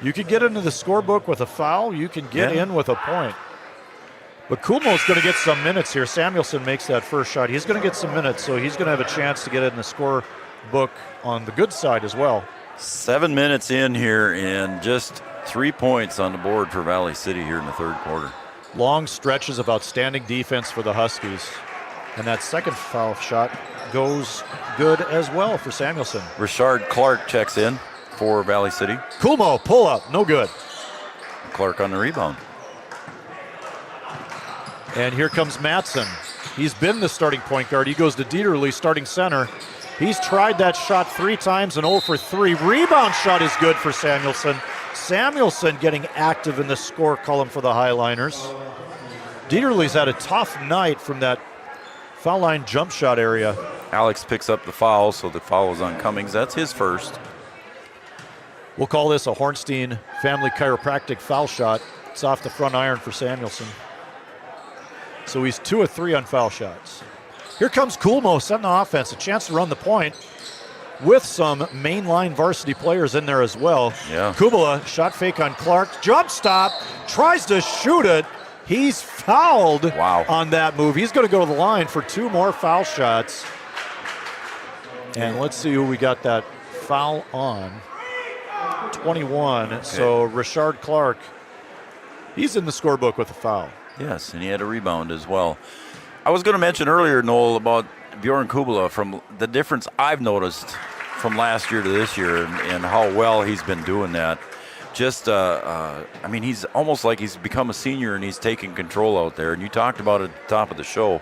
[SPEAKER 11] You can get into the scorebook with a foul. You can get in with a point. But Kumo's going to get some minutes here. Samuelson makes that first shot. He's going to get some minutes, so he's going to have a chance to get in the scorebook on the good side as well.
[SPEAKER 10] 7 minutes in here and just 3 points on the board for Valley City here in the third quarter.
[SPEAKER 11] Long stretches of outstanding defense for the Huskies. And that second foul shot goes good as well for Samuelson.
[SPEAKER 10] Richard Clark checks in for Valley City.
[SPEAKER 11] Kumo, pull up, no good.
[SPEAKER 10] Clark on the rebound.
[SPEAKER 11] And here comes Matson. He's been the starting point guard. He goes to Dieterle, starting center. He's tried that shot 3 times and 0 for 3. Rebound shot is good for Samuelson. Samuelson getting active in the score column for the Highliners. Dieterle's had a tough night from that foul line jump shot area.
[SPEAKER 10] Alex picks up the foul, so the foul is on Cummings. That's his first.
[SPEAKER 11] We'll call this a Hornstein Family Chiropractic foul shot. It's off the front iron for Samuelson. So he's 2 of 3 on foul shots. Here comes Kulmo setting the offense, a chance to run the point with some mainline varsity players in there as well.
[SPEAKER 10] Yeah.
[SPEAKER 11] Kubala, shot fake on Clark, jump stop, tries to shoot it. He's fouled on that move. He's going to go to the line for 2 more foul shots. And let's see who we got that foul on. 21. Okay. So Richard Clark, he's in the scorebook with a foul.
[SPEAKER 10] Yes, and he had a rebound as well. I was going to mention earlier, Noel, about Bjorn Kubala, from the difference I've noticed from last year to this year and how well he's been doing that. Just, I mean, he's almost like he's become a senior and he's taking control out there. And you talked about it at the top of the show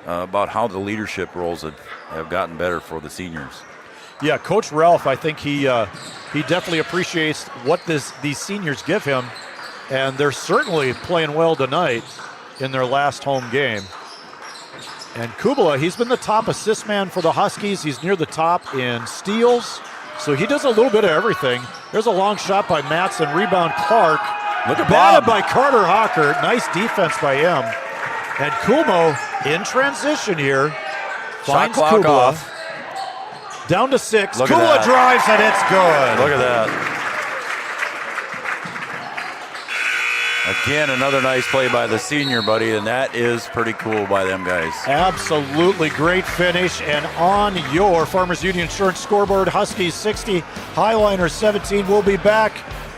[SPEAKER 10] about how the leadership roles have gotten better for the seniors.
[SPEAKER 11] Yeah, Coach Ralph, I think he definitely appreciates what these seniors give him. And they're certainly playing well tonight in their last home game. And Kubala, he's been the top assist man for the Huskies. He's near the top in steals. So he does a little bit of everything. There's a long shot by Matson. Rebound Clark.
[SPEAKER 10] Look at
[SPEAKER 11] Batted
[SPEAKER 10] Bob.
[SPEAKER 11] by Carter Hockert. Nice defense by him. And Kumo in transition here. Finds
[SPEAKER 10] Shot clock
[SPEAKER 11] Kubala.
[SPEAKER 10] off.
[SPEAKER 11] Down to 6.
[SPEAKER 10] Look at
[SPEAKER 11] Kubala
[SPEAKER 10] that.
[SPEAKER 11] drives and it's good.
[SPEAKER 10] Look at that. Again, another nice play by the senior, buddy, and that is pretty cool by them guys.
[SPEAKER 11] Absolutely great finish. And on your Farmers Union Insurance scoreboard, Huskies 60, Highliners 17. We'll be back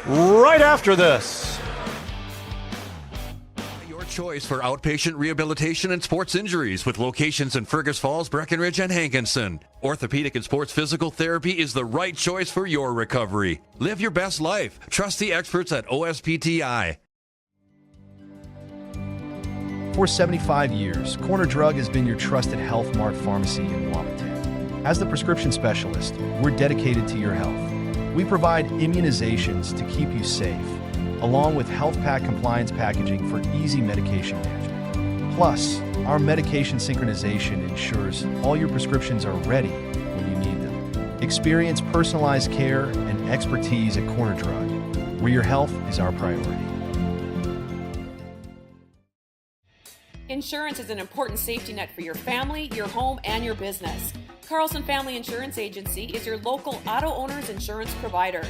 [SPEAKER 11] right after this.
[SPEAKER 5] Your choice for outpatient rehabilitation and sports injuries with locations in Fergus Falls, Breckenridge, and Hankinson. Orthopedic and sports physical therapy is the right choice for your recovery. Live your best life. Trust the experts at OSPTI.
[SPEAKER 6] For 75 years, Corner Drug has been your trusted Health Mart pharmacy in Wahpeton. As the prescription specialist, we're dedicated to your health. We provide immunizations to keep you safe, along with health pack compliance packaging for easy medication management. Plus, our medication synchronization ensures all your prescriptions are ready when you need them. Experience personalized care and expertise at Corner Drug, where your health is our priority.
[SPEAKER 3] Insurance is an important safety net for your family, your home, and your business. Carlson Family Insurance Agency is your local auto owner's insurance provider.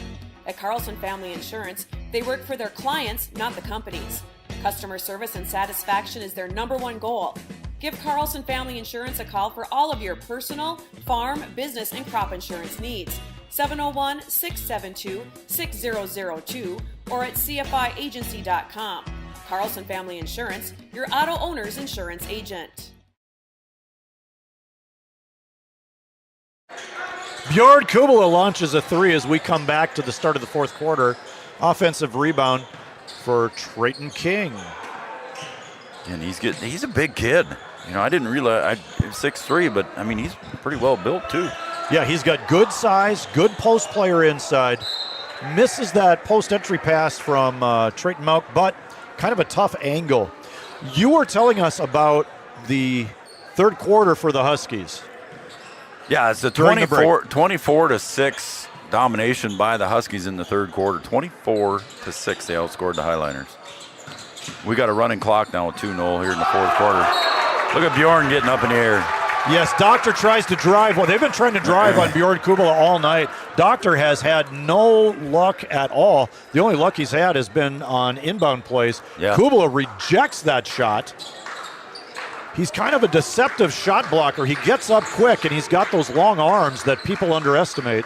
[SPEAKER 3] At Carlson Family Insurance, they work for their clients, not the companies. Customer service and satisfaction is their #1 goal. Give Carlson Family Insurance a call for all of your personal, farm, business, and crop insurance needs. 701-672-6002 or at cfiagency.com. Carlson Family Insurance, your auto owner's insurance agent.
[SPEAKER 11] Bjorn Kubala launches a 3 as we come back to the start of the fourth quarter. Offensive rebound for Trayton King.
[SPEAKER 10] And he's a big kid. You know, I didn't realize, 6'3", but I mean, he's pretty well built too.
[SPEAKER 11] Yeah, he's got good size, good post player inside. Misses that post entry pass from Trayton Mount, but kind of a tough angle. You were telling us about the third quarter for the Huskies.
[SPEAKER 10] Yeah, it's a 24-6 domination by the Huskies in the third quarter. 24-6, they outscored the Highliners. We got a running clock now with 2-0 here in the fourth quarter. Look at Bjorn getting up in the air.
[SPEAKER 11] Yes, Doctor tries to drive. Well, they've been trying to drive on Bjorn Kubala all night. Doctor has had no luck at all. The only luck he's had has been on inbound plays.
[SPEAKER 10] Yeah.
[SPEAKER 11] Kubala rejects that shot. He's kind of a deceptive shot blocker. He gets up quick, and he's got those long arms that people underestimate.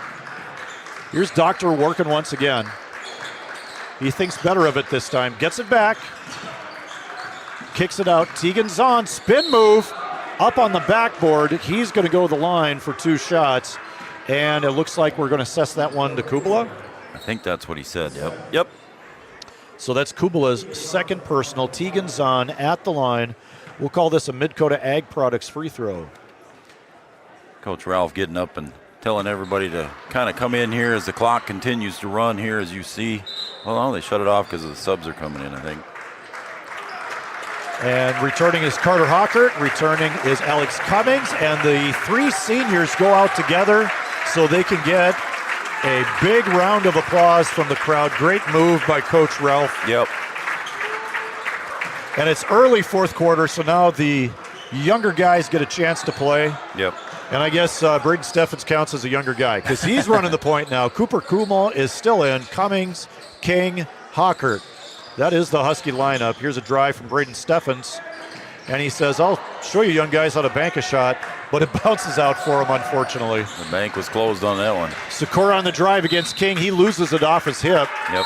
[SPEAKER 11] Here's Doctor working once again. He thinks better of it this time. Gets it back. Kicks it out. Tegan's on. Spin move. Up on the backboard. He's going to go to the line for 2 shots. And it looks like we're going to assess that one to Kubala.
[SPEAKER 10] I think that's what he said. Yep.
[SPEAKER 11] So that's Kubala's second personal. Tegan's on at the line. We'll call this a Mid-Dakota Ag Products free throw.
[SPEAKER 10] Coach Ralph getting up and telling everybody to kind of come in here as the clock continues to run here, as you see. Well, no, they shut it off because the subs are coming in, I think.
[SPEAKER 11] And returning is Carter Hockert. Returning is Alex Cummings. And the 3 seniors go out together so they can get a big round of applause from the crowd. Great move by Coach Ralph.
[SPEAKER 10] Yep.
[SPEAKER 11] And it's early fourth quarter, so now the younger guys get a chance to play.
[SPEAKER 10] Yep.
[SPEAKER 11] And I guess Braden Steffens counts as a younger guy because he's running the point now. Cooper Kumo is still in. Cummings, King, Hockert. That is the Husky lineup. Here's a drive from Braden Steffens. And he says, I'll show you young guys how to bank a shot. But it bounces out for him, unfortunately.
[SPEAKER 10] The bank was closed on that one.
[SPEAKER 11] Sikora on the drive against King. He loses it off his hip.
[SPEAKER 10] Yep.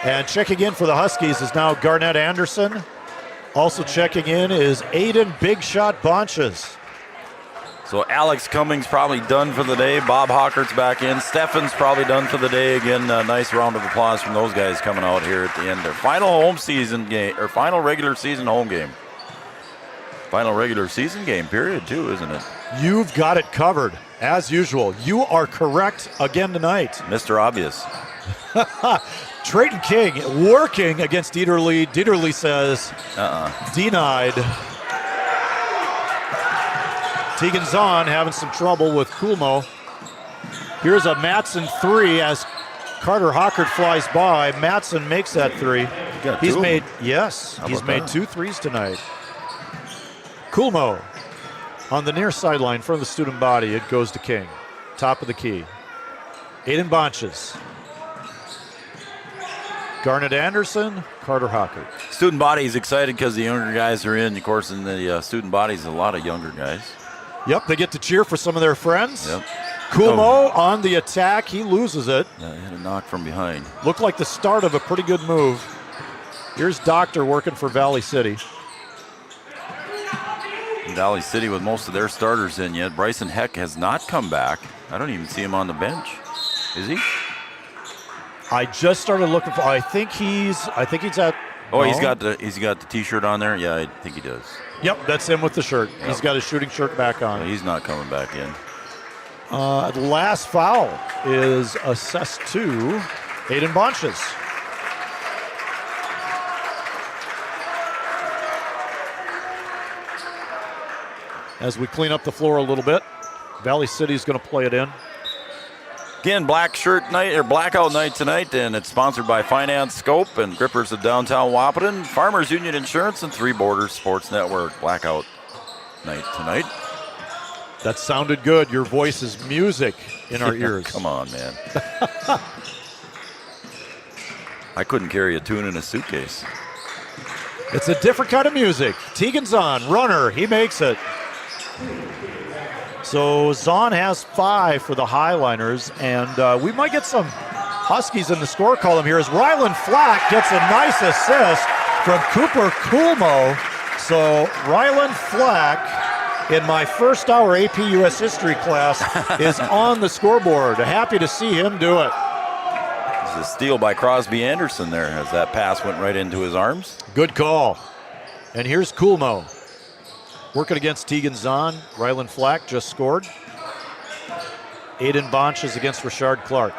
[SPEAKER 11] And checking in for the Huskies is now Garnett Anderson. Also checking in is Aiden Big Shot Bonches.
[SPEAKER 10] So Alex Cummings probably done for the day. Bob Hockert's back in. Steffens probably done for the day. Again, a nice round of applause from those guys coming out here at the end. Their final home season game, or final regular season home game. Final regular season game, period, too, isn't it?
[SPEAKER 11] You've got it covered, as usual. You are correct again tonight.
[SPEAKER 10] Mr. Obvious.
[SPEAKER 11] Trayton King working against Dieterle. Dieterle says, denied. Tegan's on, having some trouble with Kumo. Here's a Matson 3 as Carter Hockert flies by. Matson makes that 3. He's made 2 threes tonight. Kumo on the near sideline from the student body. It goes to King. Top of the key. Aiden Bonches. Garnett Anderson, Carter Hockert.
[SPEAKER 10] Student body is excited because the younger guys are in. Of course, in the student body is a lot of younger guys.
[SPEAKER 11] Yep, they get to cheer for some of their friends.
[SPEAKER 10] Yep.
[SPEAKER 11] Kumo on the attack. He loses it.
[SPEAKER 10] Yeah, he had a knock from behind.
[SPEAKER 11] Looked like the start of a pretty good move. Here's Doctor working for Valley City.
[SPEAKER 10] Valley City with most of their starters in yet. Bryson Heck has not come back. I don't even see him on the bench. Is he?
[SPEAKER 11] I just started looking for. I think he's at
[SPEAKER 10] Oh, he's got the T-shirt on there. Yeah, I think he does.
[SPEAKER 11] Yep, that's him with the shirt. Yep. He's got his shooting shirt back on.
[SPEAKER 10] Yeah, he's not coming back in.
[SPEAKER 11] The last foul is assessed to Aiden Bonches. As we clean up the floor a little bit, Valley City's going to play it in.
[SPEAKER 10] Again, blackout night tonight, and it's sponsored by Finance Scope and Grippers of Downtown Wahpeton, Farmers Union Insurance, and Three Borders Sports Network. Blackout night tonight.
[SPEAKER 11] That sounded good. Your voice is music in our ears.
[SPEAKER 10] Come on, man. I couldn't carry a tune in a suitcase.
[SPEAKER 11] It's a different kind of music. Tegan Zahn, runner, he makes it. So Zahn has 5 for the Highliners, and we might get some Huskies in the score column here as Rylan Flack gets a nice assist from Cooper Coolmo. So Rylan Flack, in my first hour AP US History class, is on the scoreboard. Happy to see him do it.
[SPEAKER 10] It's a steal by Crosby Anderson there as that pass went right into his arms.
[SPEAKER 11] Good call. And here's Coolmo. Working against Tegan Zahn. Rylan Flack just scored. Aiden Bonches against Richard Clark.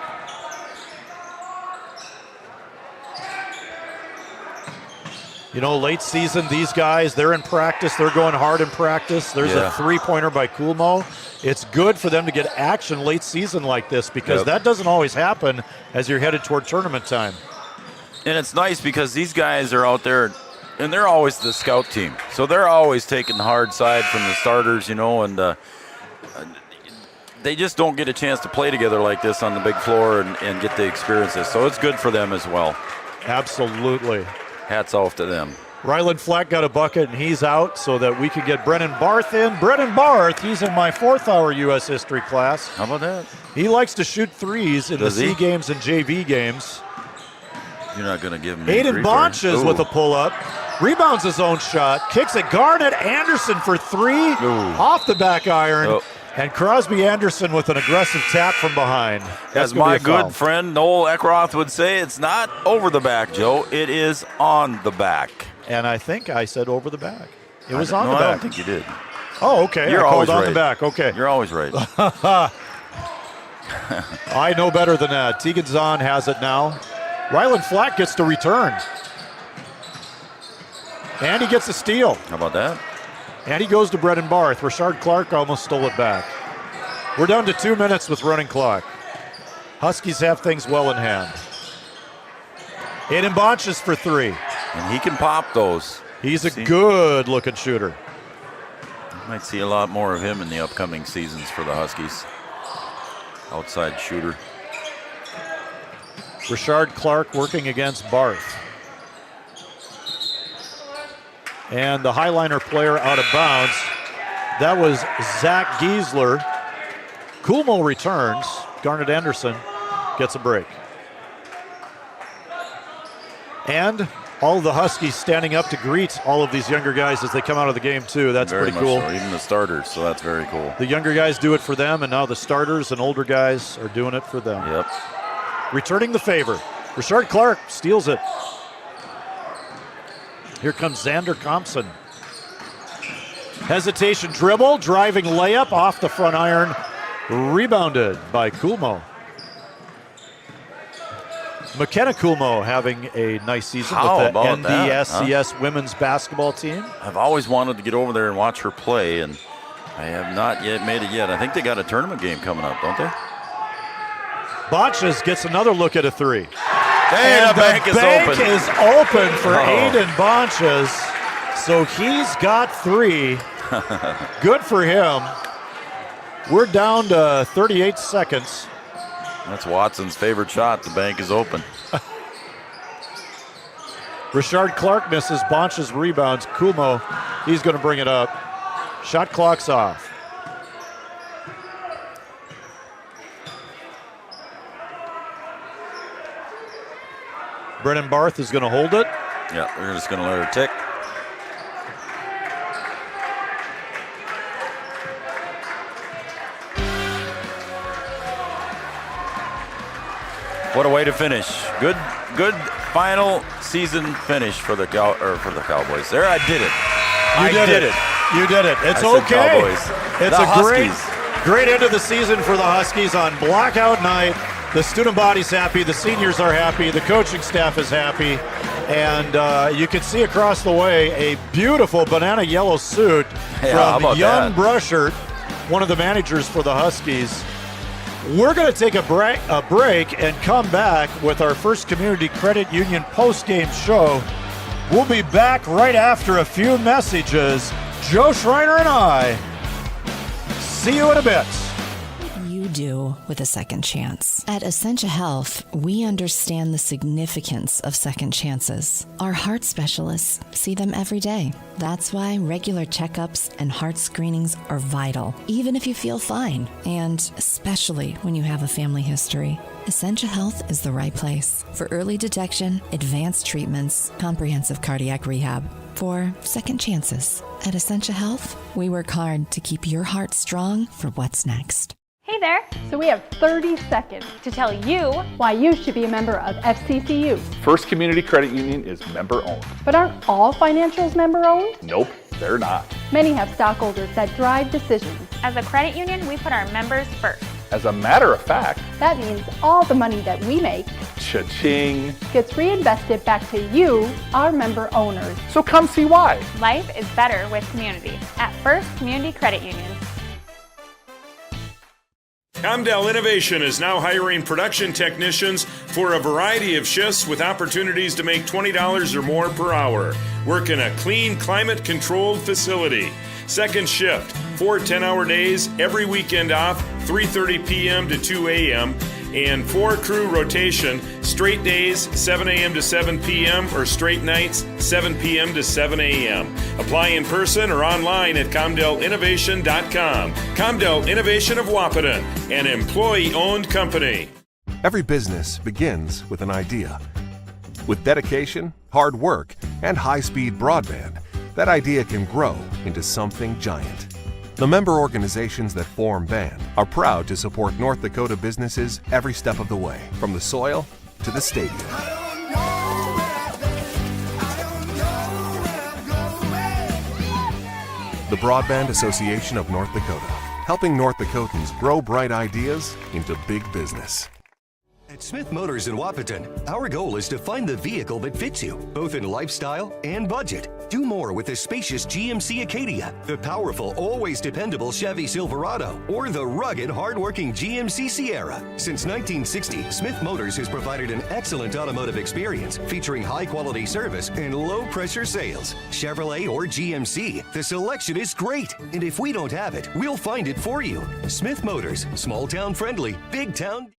[SPEAKER 11] You know, late season, these guys, they're in practice. They're going hard in practice. There's a three-pointer by Coolmo. It's good for them to get action late season like this because that doesn't always happen as you're headed toward tournament time.
[SPEAKER 10] And it's nice because these guys are out there, and they're always the scout team. So they're always taking the hard side from the starters, you know, and they just don't get a chance to play together like this on the big floor and get the experiences. So it's good for them as well.
[SPEAKER 11] Absolutely.
[SPEAKER 10] Hats off to them.
[SPEAKER 11] Rylan Flack got a bucket, and he's out so that we could get Brennan Barth in. Brennan Barth, he's in my 4th hour U.S. History class.
[SPEAKER 10] How about that?
[SPEAKER 11] He likes to shoot threes in the C games and JV games.
[SPEAKER 10] You're not going to give him
[SPEAKER 11] Aiden Bonches with a pull-up. Rebounds his own shot. Kicks it. Garnett Anderson for 3. Off the back iron. And Crosby Anderson with an aggressive tap from behind.
[SPEAKER 10] As my good friend Noel Eckroth would say, it's not over the back, Joe. It is on the back.
[SPEAKER 11] And I think I said over the back. It was on the back.
[SPEAKER 10] I don't think you did.
[SPEAKER 11] Oh, okay.
[SPEAKER 10] You're always
[SPEAKER 11] on
[SPEAKER 10] right.
[SPEAKER 11] the back. Okay.
[SPEAKER 10] You're always right.
[SPEAKER 11] I know better than that. Tegan Zahn has it now. Rylan Flack gets to return. And he gets a steal.
[SPEAKER 10] How about that?
[SPEAKER 11] And he goes to Brennan Barth. Richard Clark almost stole it back. We're down to 2 minutes with running clock. Huskies have things well in hand. Aiden Bonches for 3.
[SPEAKER 10] And he can pop those.
[SPEAKER 11] He's a good-looking shooter.
[SPEAKER 10] Might see a lot more of him in the upcoming seasons for the Huskies. Outside shooter.
[SPEAKER 11] Richard Clark working against Barth. And the Highliner player out of bounds. That was Zach Giesler. Coolmo returns. Garnett Anderson gets a break. And all of the Huskies standing up to greet all of these younger guys as they come out of the game, too. That's
[SPEAKER 10] very
[SPEAKER 11] pretty cool.
[SPEAKER 10] So. Even the starters, so that's very cool.
[SPEAKER 11] The younger guys do it for them, and now the starters and older guys are doing it for them.
[SPEAKER 10] Yep.
[SPEAKER 11] Returning the favor. Richard Clark steals it. Here comes Xander Thompson. Hesitation dribble, driving layup off the front iron. Rebounded by Coolmo. McKenna Coolmo having a nice season with the NDSCS women's basketball team.
[SPEAKER 10] I've always wanted to get over there and watch her play, and I have not yet made it yet. I think they got a tournament game coming up, don't they?
[SPEAKER 11] Bonches gets another look at a 3.
[SPEAKER 10] Hey,
[SPEAKER 11] and
[SPEAKER 10] the bank
[SPEAKER 11] is open for Aiden Bonches. So he's got 3. Good for him. We're down to 38 seconds.
[SPEAKER 10] That's Watson's favorite shot. The bank is open.
[SPEAKER 11] Richard Clark misses. Bonches rebounds. Coolmo, he's going to bring it up. Shot clock's off. Brennan Barth is going to hold it.
[SPEAKER 10] Yeah, we're just going to let her tick. What a way to finish. Good final season finish for the Cowboys. There, I did it.
[SPEAKER 11] You did it. You did it. It's okay.
[SPEAKER 10] Cowboys.
[SPEAKER 11] It's
[SPEAKER 10] The
[SPEAKER 11] a
[SPEAKER 10] Huskies.
[SPEAKER 11] great end of the season for the Huskies on blackout night. The student body's happy. The seniors are happy. The coaching staff is happy. And you can see across the way a beautiful banana yellow suit from Young Brushert, one of the managers for the Huskies. We're going to take a break and come back with our first Community Credit Union post-game show. We'll be back right after a few messages. Joe Schreiner and I. See you in a bit.
[SPEAKER 7] You do with a second chance. At Essentia Health, we understand the significance of second chances. Our heart specialists see them every day. That's why regular checkups and heart screenings are vital, even if you feel fine, and especially when you have a family history. Essentia Health is the right place for early detection, advanced treatments, comprehensive cardiac rehab, for second chances. At Essentia Health, we work hard to keep your heart strong for what's next.
[SPEAKER 8] Hey there! So we have 30 seconds to tell you why you should be a member of FCCU.
[SPEAKER 12] First Community Credit Union is member-owned.
[SPEAKER 8] But aren't all financials member-owned?
[SPEAKER 12] Nope, they're not.
[SPEAKER 8] Many have stockholders that drive decisions.
[SPEAKER 15] As a credit union, we put our members first.
[SPEAKER 12] As a matter of fact,
[SPEAKER 8] that means all the money that we make
[SPEAKER 12] cha-ching
[SPEAKER 8] gets reinvested back to you, our member owners.
[SPEAKER 12] So come see why.
[SPEAKER 15] Life is better with community at First Community Credit Union.
[SPEAKER 9] Comdell Innovation is now hiring production technicians for a variety of shifts with opportunities to make $20 or more per hour. Work in a clean, climate-controlled facility. Second shift, 4 10-hour days, every weekend off, 3:30 p.m. to 2 a.m., and 4-crew rotation, straight days, 7 a.m. to 7 p.m., or straight nights, 7 p.m. to 7 a.m. Apply in person or online at ComdellInnovation.com. Comdell Innovation of Wahpeton, an employee-owned company.
[SPEAKER 25] Every business begins with an idea. With dedication, hard work, and high-speed broadband, that idea can grow into something giant. The member organizations that form BAND are proud to support North Dakota businesses every step of the way, from the soil to the stadium. The Broadband Association of North Dakota, helping North Dakotans grow bright ideas into big business.
[SPEAKER 13] At Smith Motors in Wahpeton, our goal is to find the vehicle that fits you, both in lifestyle and budget. Do more with the spacious GMC Acadia, the powerful, always dependable Chevy Silverado, or the rugged, hardworking GMC Sierra. Since 1960, Smith Motors has provided an excellent automotive experience featuring high-quality service and low-pressure sales. Chevrolet or GMC, the selection is great. And if we don't have it, we'll find it for you. Smith Motors, small-town friendly, big-town.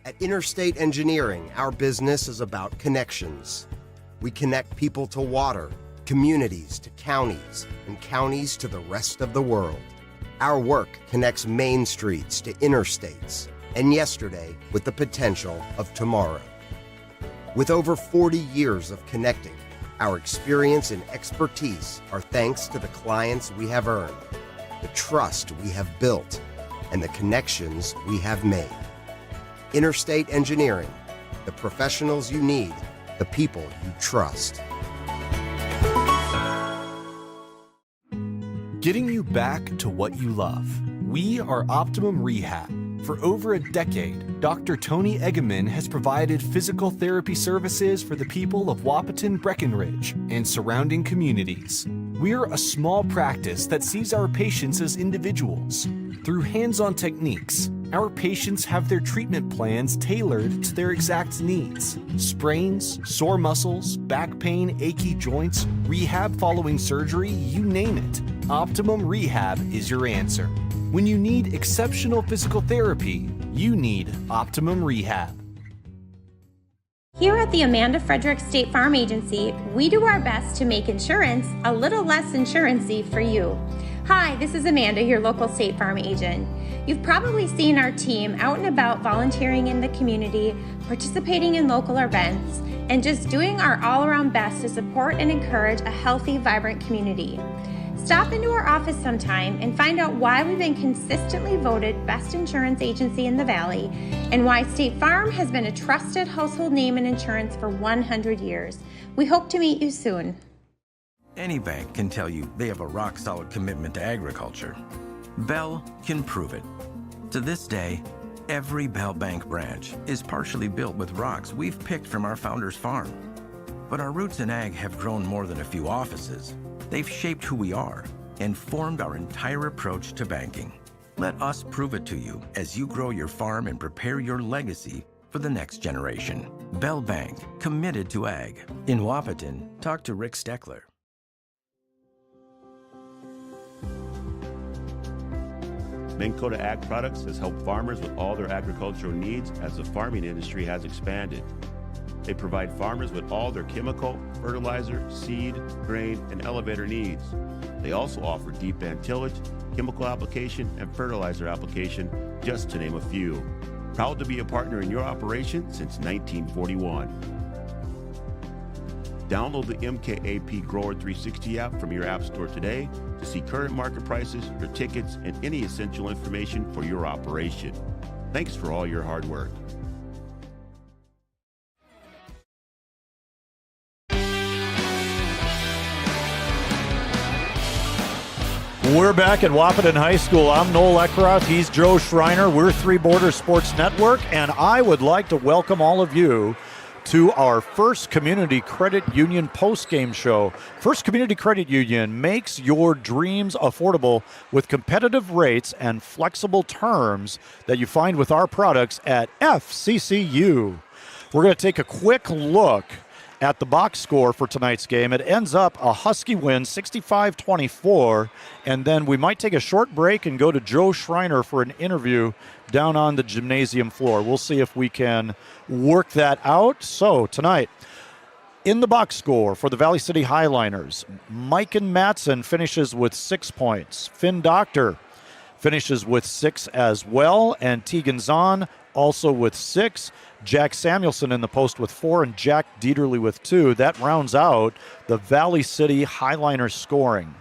[SPEAKER 16] At Interstate Engineering, our business is about connections. We connect people to water, communities to counties, and counties to the rest of the world. Our work connects main streets to interstates, and yesterday with the potential of tomorrow. With over 40 years of connecting, our experience and expertise are thanks to the clients we have earned, the trust we have built, and the connections we have made. Interstate Engineering, the professionals you need, the people you trust.
[SPEAKER 17] Getting you back to what you love. We are Optimum Rehab. For over a decade, Dr. Tony Egeman has provided physical therapy services for the people of Wahpeton, Breckenridge, and surrounding communities. We're a small practice that sees our patients as individuals. Through hands-on techniques, our patients have their treatment plans tailored to their exact needs. Sprains, sore muscles, back pain, achy joints, rehab following surgery, you name it. Optimum Rehab is your answer. When you need exceptional physical therapy, you need Optimum Rehab.
[SPEAKER 14] Here at the Amanda Frederick State Farm Agency, we do our best to make insurance a little less insurance-y for you. Hi, this is Amanda, your local State Farm agent. You've probably seen our team out and about volunteering in the community, participating in local events, and just doing our all-around best to support and encourage a healthy, vibrant community. Stop into our office sometime and find out why we've been consistently voted best insurance agency in the Valley and why State Farm has been a trusted household name in insurance for 100 years. We hope to meet you soon.
[SPEAKER 18] Any bank can tell you they have a rock-solid commitment to agriculture. Bell can prove it. To this day, every Bell Bank branch is partially built with rocks we've picked from our founder's farm. But our roots in ag have grown more than a few offices. They've shaped who we are and formed our entire approach to banking. Let us prove it to you as you grow your farm and prepare your legacy for the next generation. Bell Bank, committed to ag. In Wahpeton, talk to Rick Steckler.
[SPEAKER 19] Minn Kota Ag Products has helped farmers with all their agricultural needs as the farming industry has expanded. They provide farmers with all their chemical, fertilizer, seed, grain, and elevator needs. They also offer deep band tillage, chemical application, and fertilizer application, just to name a few. Proud to be a partner in your operation since 1941. Download the MKAP Grower 360 app from your app store today to see current market prices, your tickets, and any essential information for your operation. Thanks for all your hard work.
[SPEAKER 11] We're back at Wahpeton High School. I'm Noel Eckroth. He's Joe Schreiner. We're Three Borders Sports Network, and I would like to welcome all of you to our First Community Credit Union postgame show. First Community Credit Union makes your dreams affordable with competitive rates and flexible terms that you find with our products at FCCU. We're going to take a quick look at the box score for tonight's game. It ends up a Husky win, 65-24, and then we might take a short break and go to Joe Schreiner for an interview down on the gymnasium floor. We'll see if we can work that out. So tonight, in the box score for the Valley City Highliners, Mike and Matson finishes with 6 points. Finn Doctor finishes with 6 as well, and Tegan Zahn also with 6. Jack Samuelson in the post with 4, and Jack Dieterle with 2. That rounds out the Valley City Highliners scoring.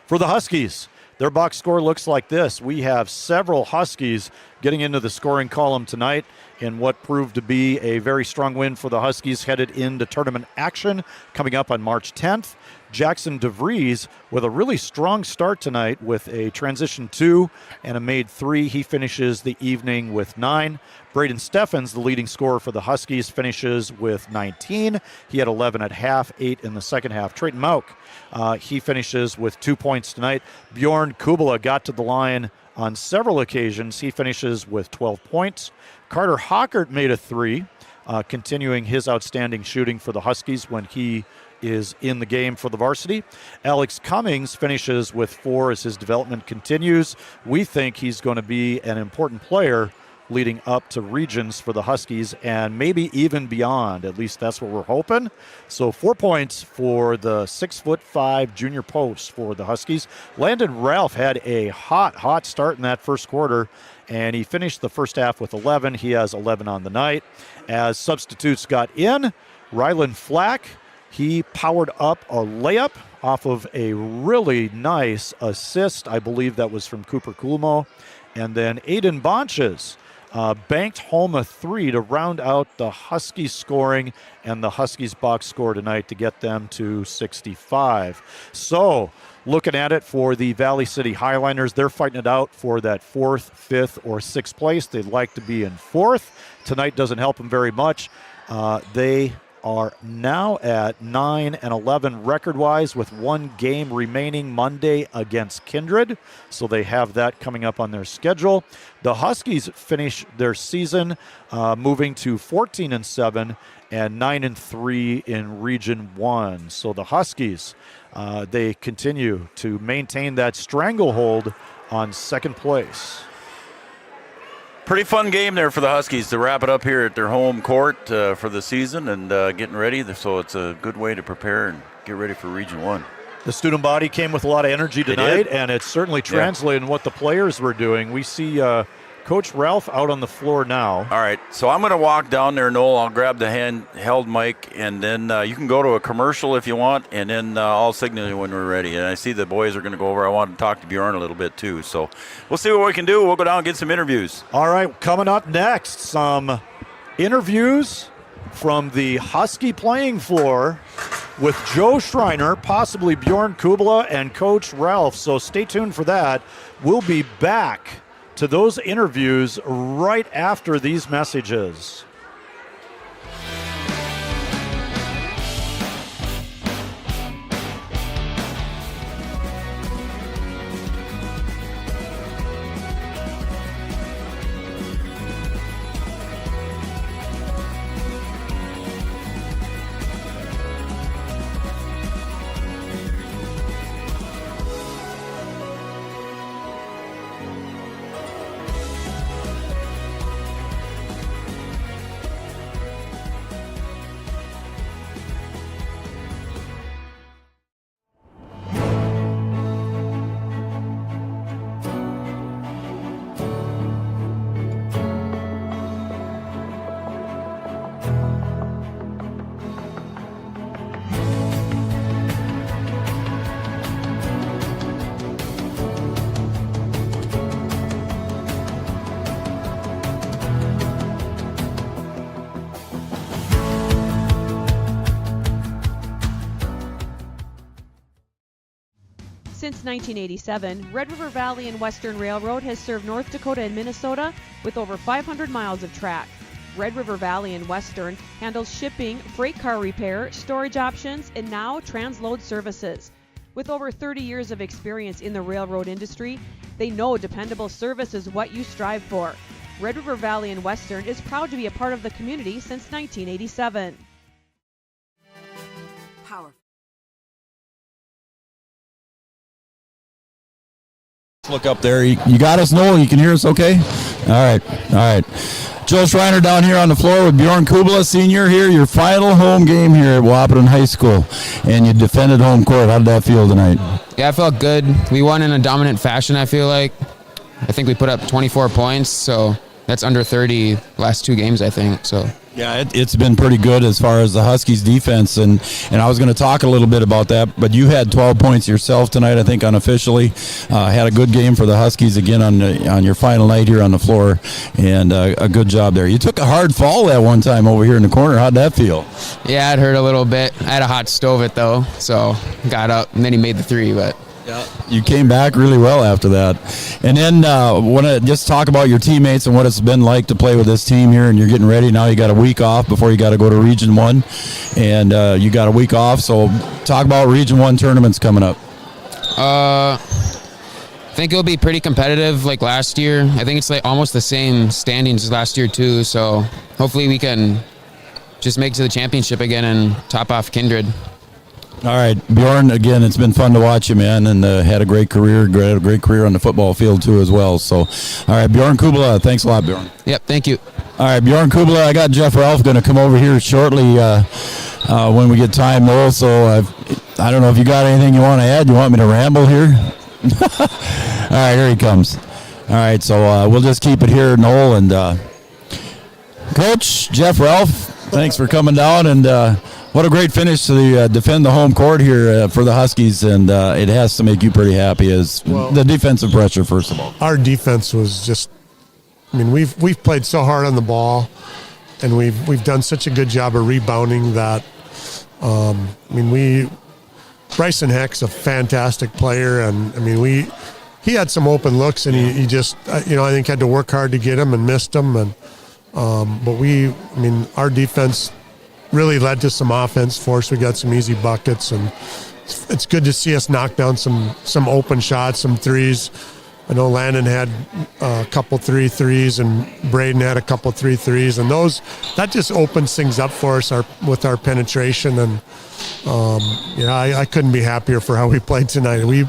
[SPEAKER 11] For the Huskies, their box score looks like this. We have several Huskies getting into the scoring column tonight in what proved to be a very strong win for the Huskies headed into tournament action coming up on March 10th. Jackson DeVries with a really strong start tonight with a transition 2 and a made 3. He finishes the evening with 9. Braden Steffens, the leading scorer for the Huskies, finishes with 19. He had 11 at half, 8 in the second half. Trayton Mauk, he finishes with 2 points tonight. Bjorn Kubala got to the line on several occasions. He finishes with 12 points. Carter Hockert made a 3, continuing his outstanding shooting for the Huskies when he is in the game for the varsity. Alex Cummings finishes with 4 as his development continues. We think he's going to be an important player leading up to regions for the Huskies and maybe even beyond. At least that's what we're hoping. So 4 points for the 6'5" junior post for the Huskies. Landon Ralph had a hot start in that first quarter, and he finished the first half with 11. He has 11 on the night. As substitutes got in, Rylan Flack, he powered up a layup off of a really nice assist. I believe that was from Cooper Kulmo. And then Aiden Bonches banked home a 3 to round out the Huskies scoring and the Huskies box score tonight to get them to 65. So looking at it for the Valley City Highliners, they're fighting it out for that 4th, 5th, or 6th place. They'd like to be in 4th. Tonight doesn't help them very much. They are now at 9-11 record-wise with 1 game remaining Monday against Kindred. So they have that coming up on their schedule. The Huskies finish their season moving to 14-7 and 9-3 in Region 1. So the Huskies, they continue to maintain that stranglehold on second place.
[SPEAKER 10] Pretty fun game there for the Huskies to wrap it up here at their home court for the season and getting ready. So it's a good way to prepare and get ready for Region 1.
[SPEAKER 11] The student body came with a lot of energy tonight, and it's certainly translated in what the players were doing. We see Coach Ralph out on the floor now.
[SPEAKER 10] All right, so I'm going to walk down there, Noel. I'll grab the handheld mic, and then you can go to a commercial if you want, and then I'll signal you when we're ready. And I see the boys are going to go over. I want to talk to Bjorn a little bit, too. So we'll see what we can do. We'll go down and get some interviews.
[SPEAKER 11] All right, coming up next, some interviews from the Husky playing floor with Joe Schreiner, possibly Bjorn Kubala, and Coach Ralph. So stay tuned for that. We'll be back to those interviews right after these messages.
[SPEAKER 3] Since 1987, Red River Valley and Western Railroad has served North Dakota and Minnesota with over 500 miles of track. Red River Valley and Western handles shipping, freight car repair, storage options, and now transload services. With over 30 years of experience in the railroad industry, they know dependable service is what you strive for. Red River Valley and Western is proud to be a part of the community since 1987.
[SPEAKER 1] Look up there. You got us, Noel? You can hear us okay? All right. Joe Schreiner down here on the floor with Bjorn Kubala, senior here. Your final home game here at Wahpeton High School, and you defended home court. How did that feel tonight?
[SPEAKER 20] Yeah, I felt good. We won in a dominant fashion, I feel like. I think we put up 24 points, so that's under 30 last two games, I think. So.
[SPEAKER 1] Yeah, it's been pretty good as far as the Huskies defense, and I was going to talk a little bit about that, but you had 12 points yourself tonight, I think, unofficially. Had a good game for the Huskies again on your final night here on the floor, and a good job there. You took a hard fall that one time over here in the corner. How'd that feel?
[SPEAKER 20] Yeah, it hurt a little bit. I had a hot stove it, though, so got up, and then he made the three, but...
[SPEAKER 1] Yeah, you came back really well after that. And then want to just talk about your teammates and what it's been like to play with this team here, and you're getting ready. Now you got a week off before you got to go to Region 1, and you got a week off. So talk about Region 1 tournaments coming up.
[SPEAKER 20] I think it'll be pretty competitive like last year. I think it's like almost the same standings as last year too, so hopefully we can just make it to the championship again and top off Kindred.
[SPEAKER 1] All right, Bjorn, again, it's been fun to watch you, man, and had a great career on the football field, too, as well. So, all right, Bjorn Kubala, thanks a lot, Bjorn.
[SPEAKER 20] Yep, thank you.
[SPEAKER 1] All right, Bjorn Kubala, I got Jeff Ralph going to come over here shortly when we get time, Noel, so I don't know if you got anything you want to add. You want me to ramble here? All right, here he comes. All right, so we'll just keep it here, Noel, and Coach Jeff Ralph, thanks for coming down, and what a great finish to defend the home court here for the Huskies, and it has to make you pretty happy as the defensive pressure, first of all.
[SPEAKER 21] Our defense was just, I mean, we've played so hard on the ball, and we've done such a good job of rebounding that, Bryson Heck's a fantastic player, and, he had some open looks, and he just, I think had to work hard to get him and missed them, and but our defense really led to some offense for us. We got some easy buckets, and it's good to see us knock down some open shots, some threes. I know Landon had a couple 3 threes, and Braden had a couple 3 threes, and that just opens things up for us with our penetration. And I couldn't be happier for how we played tonight. We've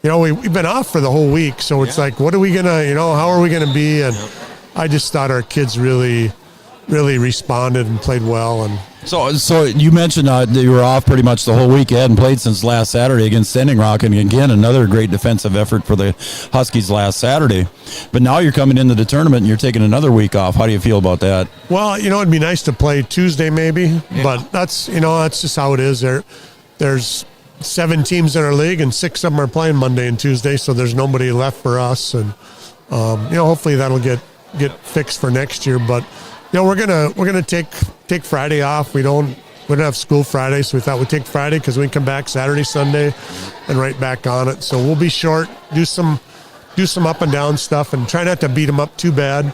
[SPEAKER 21] been off for the whole week, so it's like, what are we gonna, how are we gonna be? And I just thought our kids really responded and played well. And
[SPEAKER 1] So you mentioned that you were off pretty much the whole week. You hadn't played since last Saturday against Standing Rock, and again, another great defensive effort for the Huskies last Saturday. But now you're coming into the tournament and you're taking another week off. How do you feel about that?
[SPEAKER 21] Well, it'd be nice to play Tuesday maybe, but that's just how it is. There's 7 teams in our league, and 6 of them are playing Monday and Tuesday, so there's nobody left for us. And hopefully that'll get fixed for next year. But we're gonna take Friday off. We don't have school Friday, so we thought we'd take Friday because we can come back Saturday, Sunday, and right back on it. So we'll be short, do some up and down stuff, and try not to beat them up too bad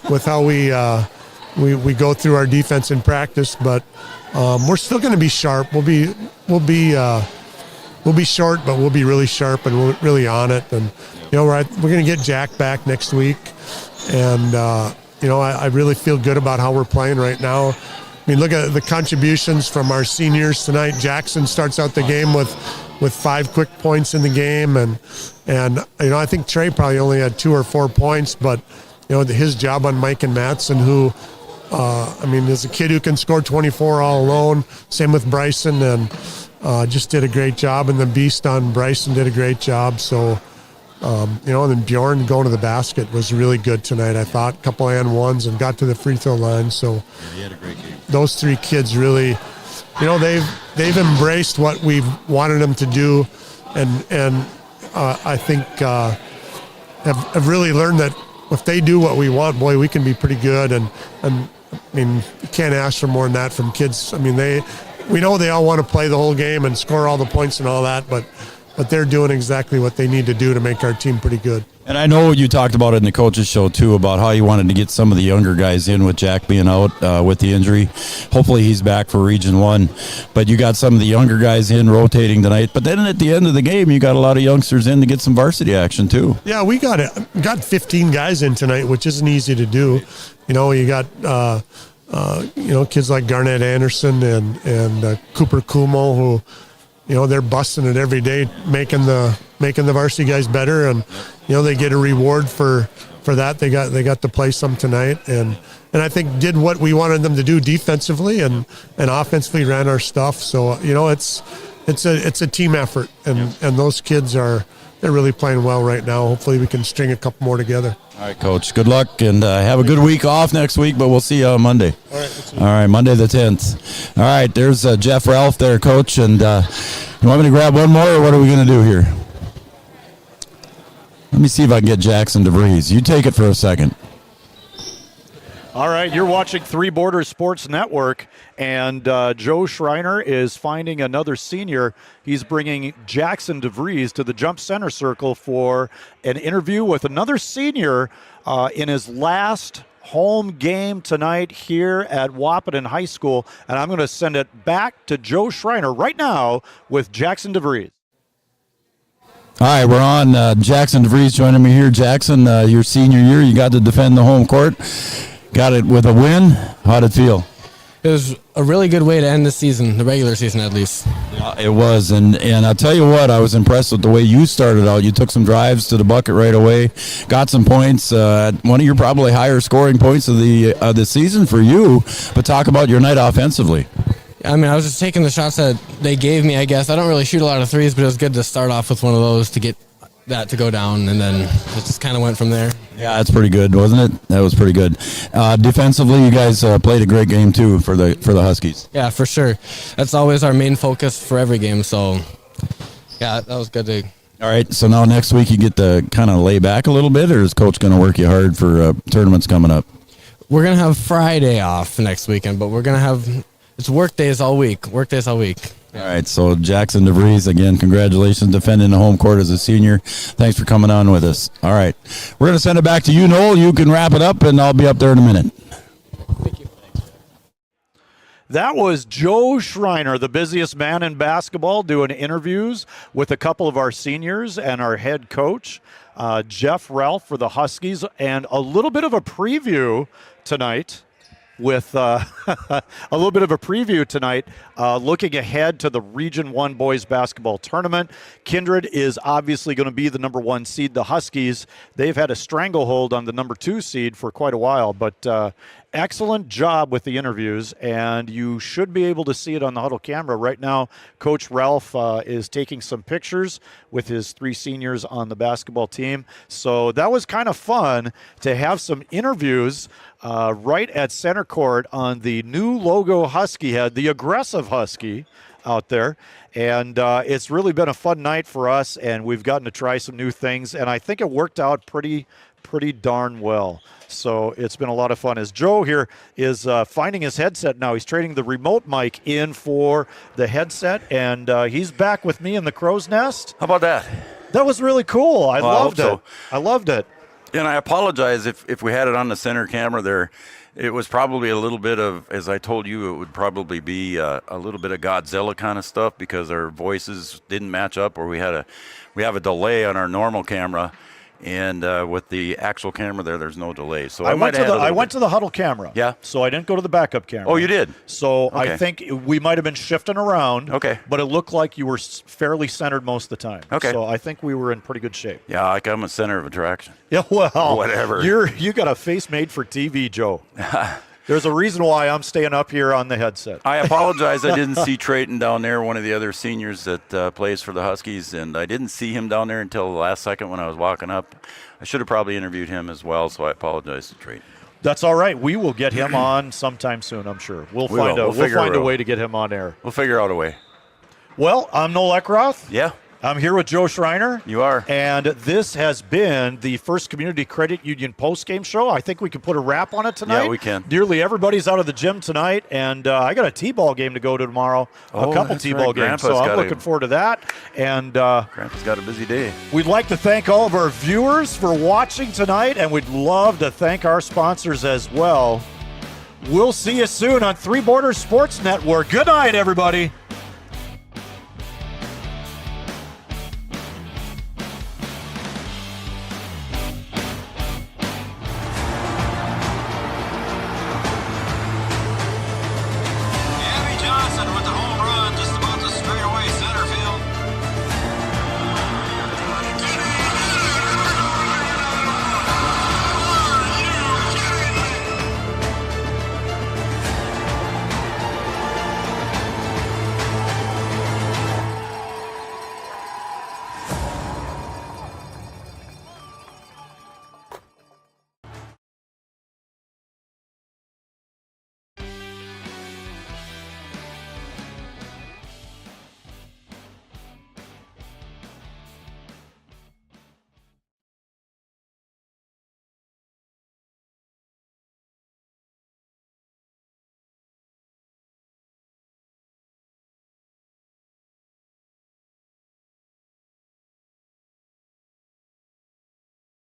[SPEAKER 21] with how we go through our defense in practice. But we're still going to be sharp. We'll be short, but we'll be really sharp and we're really on it. And we're going to get Jack back next week, and I really feel good about how we're playing right now. I mean, look at the contributions from our seniors tonight. Jackson starts out the game with 5 quick points in the game, and I think Trey probably only had 2 or 4 points, but his job on Mike and Mattson, who is a kid who can score 24 all alone. Same with Bryson, and just did a great job, and the beast on Bryson did a great job. So and then Bjorn going to the basket was really good tonight, I thought. A couple and ones and got to the free throw line. So
[SPEAKER 1] he had a great game.
[SPEAKER 21] Those 3 kids really, they've embraced what we've wanted them to do, and I think have really learned that if they do what we want, boy, we can be pretty good. And I mean, you can't ask for more than that from kids. I mean, we know they all want to play the whole game and score all the points and all that, but they're doing exactly what they need to do to make our team pretty good.
[SPEAKER 1] And I know you talked about it in the coaches show too, about how you wanted to get some of the younger guys in with Jack being out with the injury. Hopefully he's back for Region 1. But you got some of the younger guys in rotating tonight. But then at the end of the game, you got a lot of youngsters in to get some varsity action too.
[SPEAKER 21] Yeah, we got 15 guys in tonight, which isn't easy to do. You got kids like Garnett Anderson and Cooper Kumo, who they're busting it every day, making the varsity guys better, and they get a reward for that. They got to play some tonight, and I think did what we wanted them to do defensively and offensively, ran our stuff. So it's a team effort, and those kids they're really playing well right now. Hopefully we can string a couple more together.
[SPEAKER 1] All right, Coach. Good luck, and have a good week off next week, but we'll see you on Monday. All right, Monday the 10th. All right, there's Jeff Ralph there, Coach, and you want me to grab one more, or what are we going to do here? Let me see if I can get Jackson DeVries. You take it for a second.
[SPEAKER 11] All right, you're watching Three Borders Sports Network, and Joe Schreiner is finding another senior. He's bringing Jackson DeVries to the jump center circle for an interview with another senior in his last home game tonight here at Wahpeton High School. And I'm going to send it back to Joe Schreiner right now with Jackson DeVries.
[SPEAKER 1] All right, we're on. Jackson DeVries joining me here. Jackson, your senior year, you got to defend the home court. Got it with a win. How'd it feel?
[SPEAKER 2] It was a really good way to end the season, the regular season at least.
[SPEAKER 1] It was, and I'll tell you what, I was impressed with the way you started out. You took some drives to the bucket right away, got some points, one of your probably higher scoring points of the season for you, but talk about your night offensively.
[SPEAKER 2] I mean, I was just taking the shots that they gave me, I guess. I don't really shoot a lot of threes, but it was good to start off with one of those to get that to go down, and then it just kind of went from there.
[SPEAKER 1] Yeah, that's pretty good, wasn't it? That was pretty good. Defensively, you guys played a great game too for the Huskies.
[SPEAKER 2] Yeah, for sure. That's always our main focus for every game. So, yeah, that was good.
[SPEAKER 1] All right, so now next week you get to kind of lay back a little bit, or is Coach going to work you hard for tournaments coming up?
[SPEAKER 2] We're going to have Friday off next weekend, but we're going to have work days all week.
[SPEAKER 1] All right, so Jackson DeVries, again, congratulations defending the home court as a senior. Thanks for coming on with us. All right, we're going to send it back to you, Noel. You can wrap it up, and I'll be up there in a minute.
[SPEAKER 2] Thank you.
[SPEAKER 11] That was Joe Schreiner, the busiest man in basketball, doing interviews with a couple of our seniors and our head coach, Jeff Ralph for the Huskies, and a little bit of a preview tonight with a little bit of a preview tonight, looking ahead to the Region 1 boys basketball tournament. Kindred is obviously going to be the number 1 seed. The Huskies, they've had a stranglehold on the number 2 seed for quite a while, but excellent job with the interviews, and you should be able to see it on the huddle camera. Right now, Coach Ralph is taking some pictures with his 3 seniors on the basketball team. So that was kind of fun to have some interviews right at center court on the new logo Husky head, the aggressive Husky out there. And it's really been a fun night for us, and we've gotten to try some new things, and I think it worked out pretty darn well. So it's been a lot of fun. As Joe here is finding his headset now. He's trading the remote mic in for the headset, and he's back with me in the crow's nest.
[SPEAKER 10] How about that?
[SPEAKER 11] That was really cool. I loved it.
[SPEAKER 10] So.
[SPEAKER 11] I loved it.
[SPEAKER 10] And I apologize if we had it on the center camera there. It was probably a little bit of, as I told you, it would probably be a little bit of Godzilla kind of stuff because our voices didn't match up, or we have a delay on our normal camera. And with the actual camera there's no delay. So I went
[SPEAKER 11] to the huddle camera.
[SPEAKER 10] Yeah.
[SPEAKER 11] So I didn't go to the backup camera.
[SPEAKER 10] Oh, you did?
[SPEAKER 11] So
[SPEAKER 10] okay.
[SPEAKER 11] I think we might have been shifting around.
[SPEAKER 10] Okay.
[SPEAKER 11] But it looked like you were fairly centered most of the time.
[SPEAKER 10] Okay.
[SPEAKER 11] So I think we were in pretty good shape.
[SPEAKER 10] Yeah, like I'm a center of attraction.
[SPEAKER 11] Yeah, well.
[SPEAKER 10] Whatever.
[SPEAKER 11] You got a face made for TV, Joe. There's a reason why I'm staying up here on the headset.
[SPEAKER 10] I apologize. I didn't see Trayton down there, one of the other seniors that plays for the Huskies, and I didn't see him down there until the last second when I was walking up. I should have probably interviewed him as well, so I apologize to Trayton.
[SPEAKER 11] That's all right. We will get him on sometime soon, I'm sure. We'll find a way to get him on air.
[SPEAKER 10] We'll figure out a way.
[SPEAKER 11] Well, I'm Noel Eckroth.
[SPEAKER 10] Yeah.
[SPEAKER 11] I'm here with Joe Schreiner.
[SPEAKER 10] You are.
[SPEAKER 11] And this has been the First Community Credit Union postgame show. I think we can put a wrap on it tonight.
[SPEAKER 10] Yeah, we can.
[SPEAKER 11] Nearly everybody's out of the gym tonight, and I got a T-ball game to go to tomorrow, a couple T-ball games, so I'm looking forward to that. And
[SPEAKER 10] Grandpa's got a busy day.
[SPEAKER 11] We'd like to thank all of our viewers for watching tonight, and we'd love to thank our sponsors as well. We'll see you soon on Three Borders Sports Network. Good night, everybody.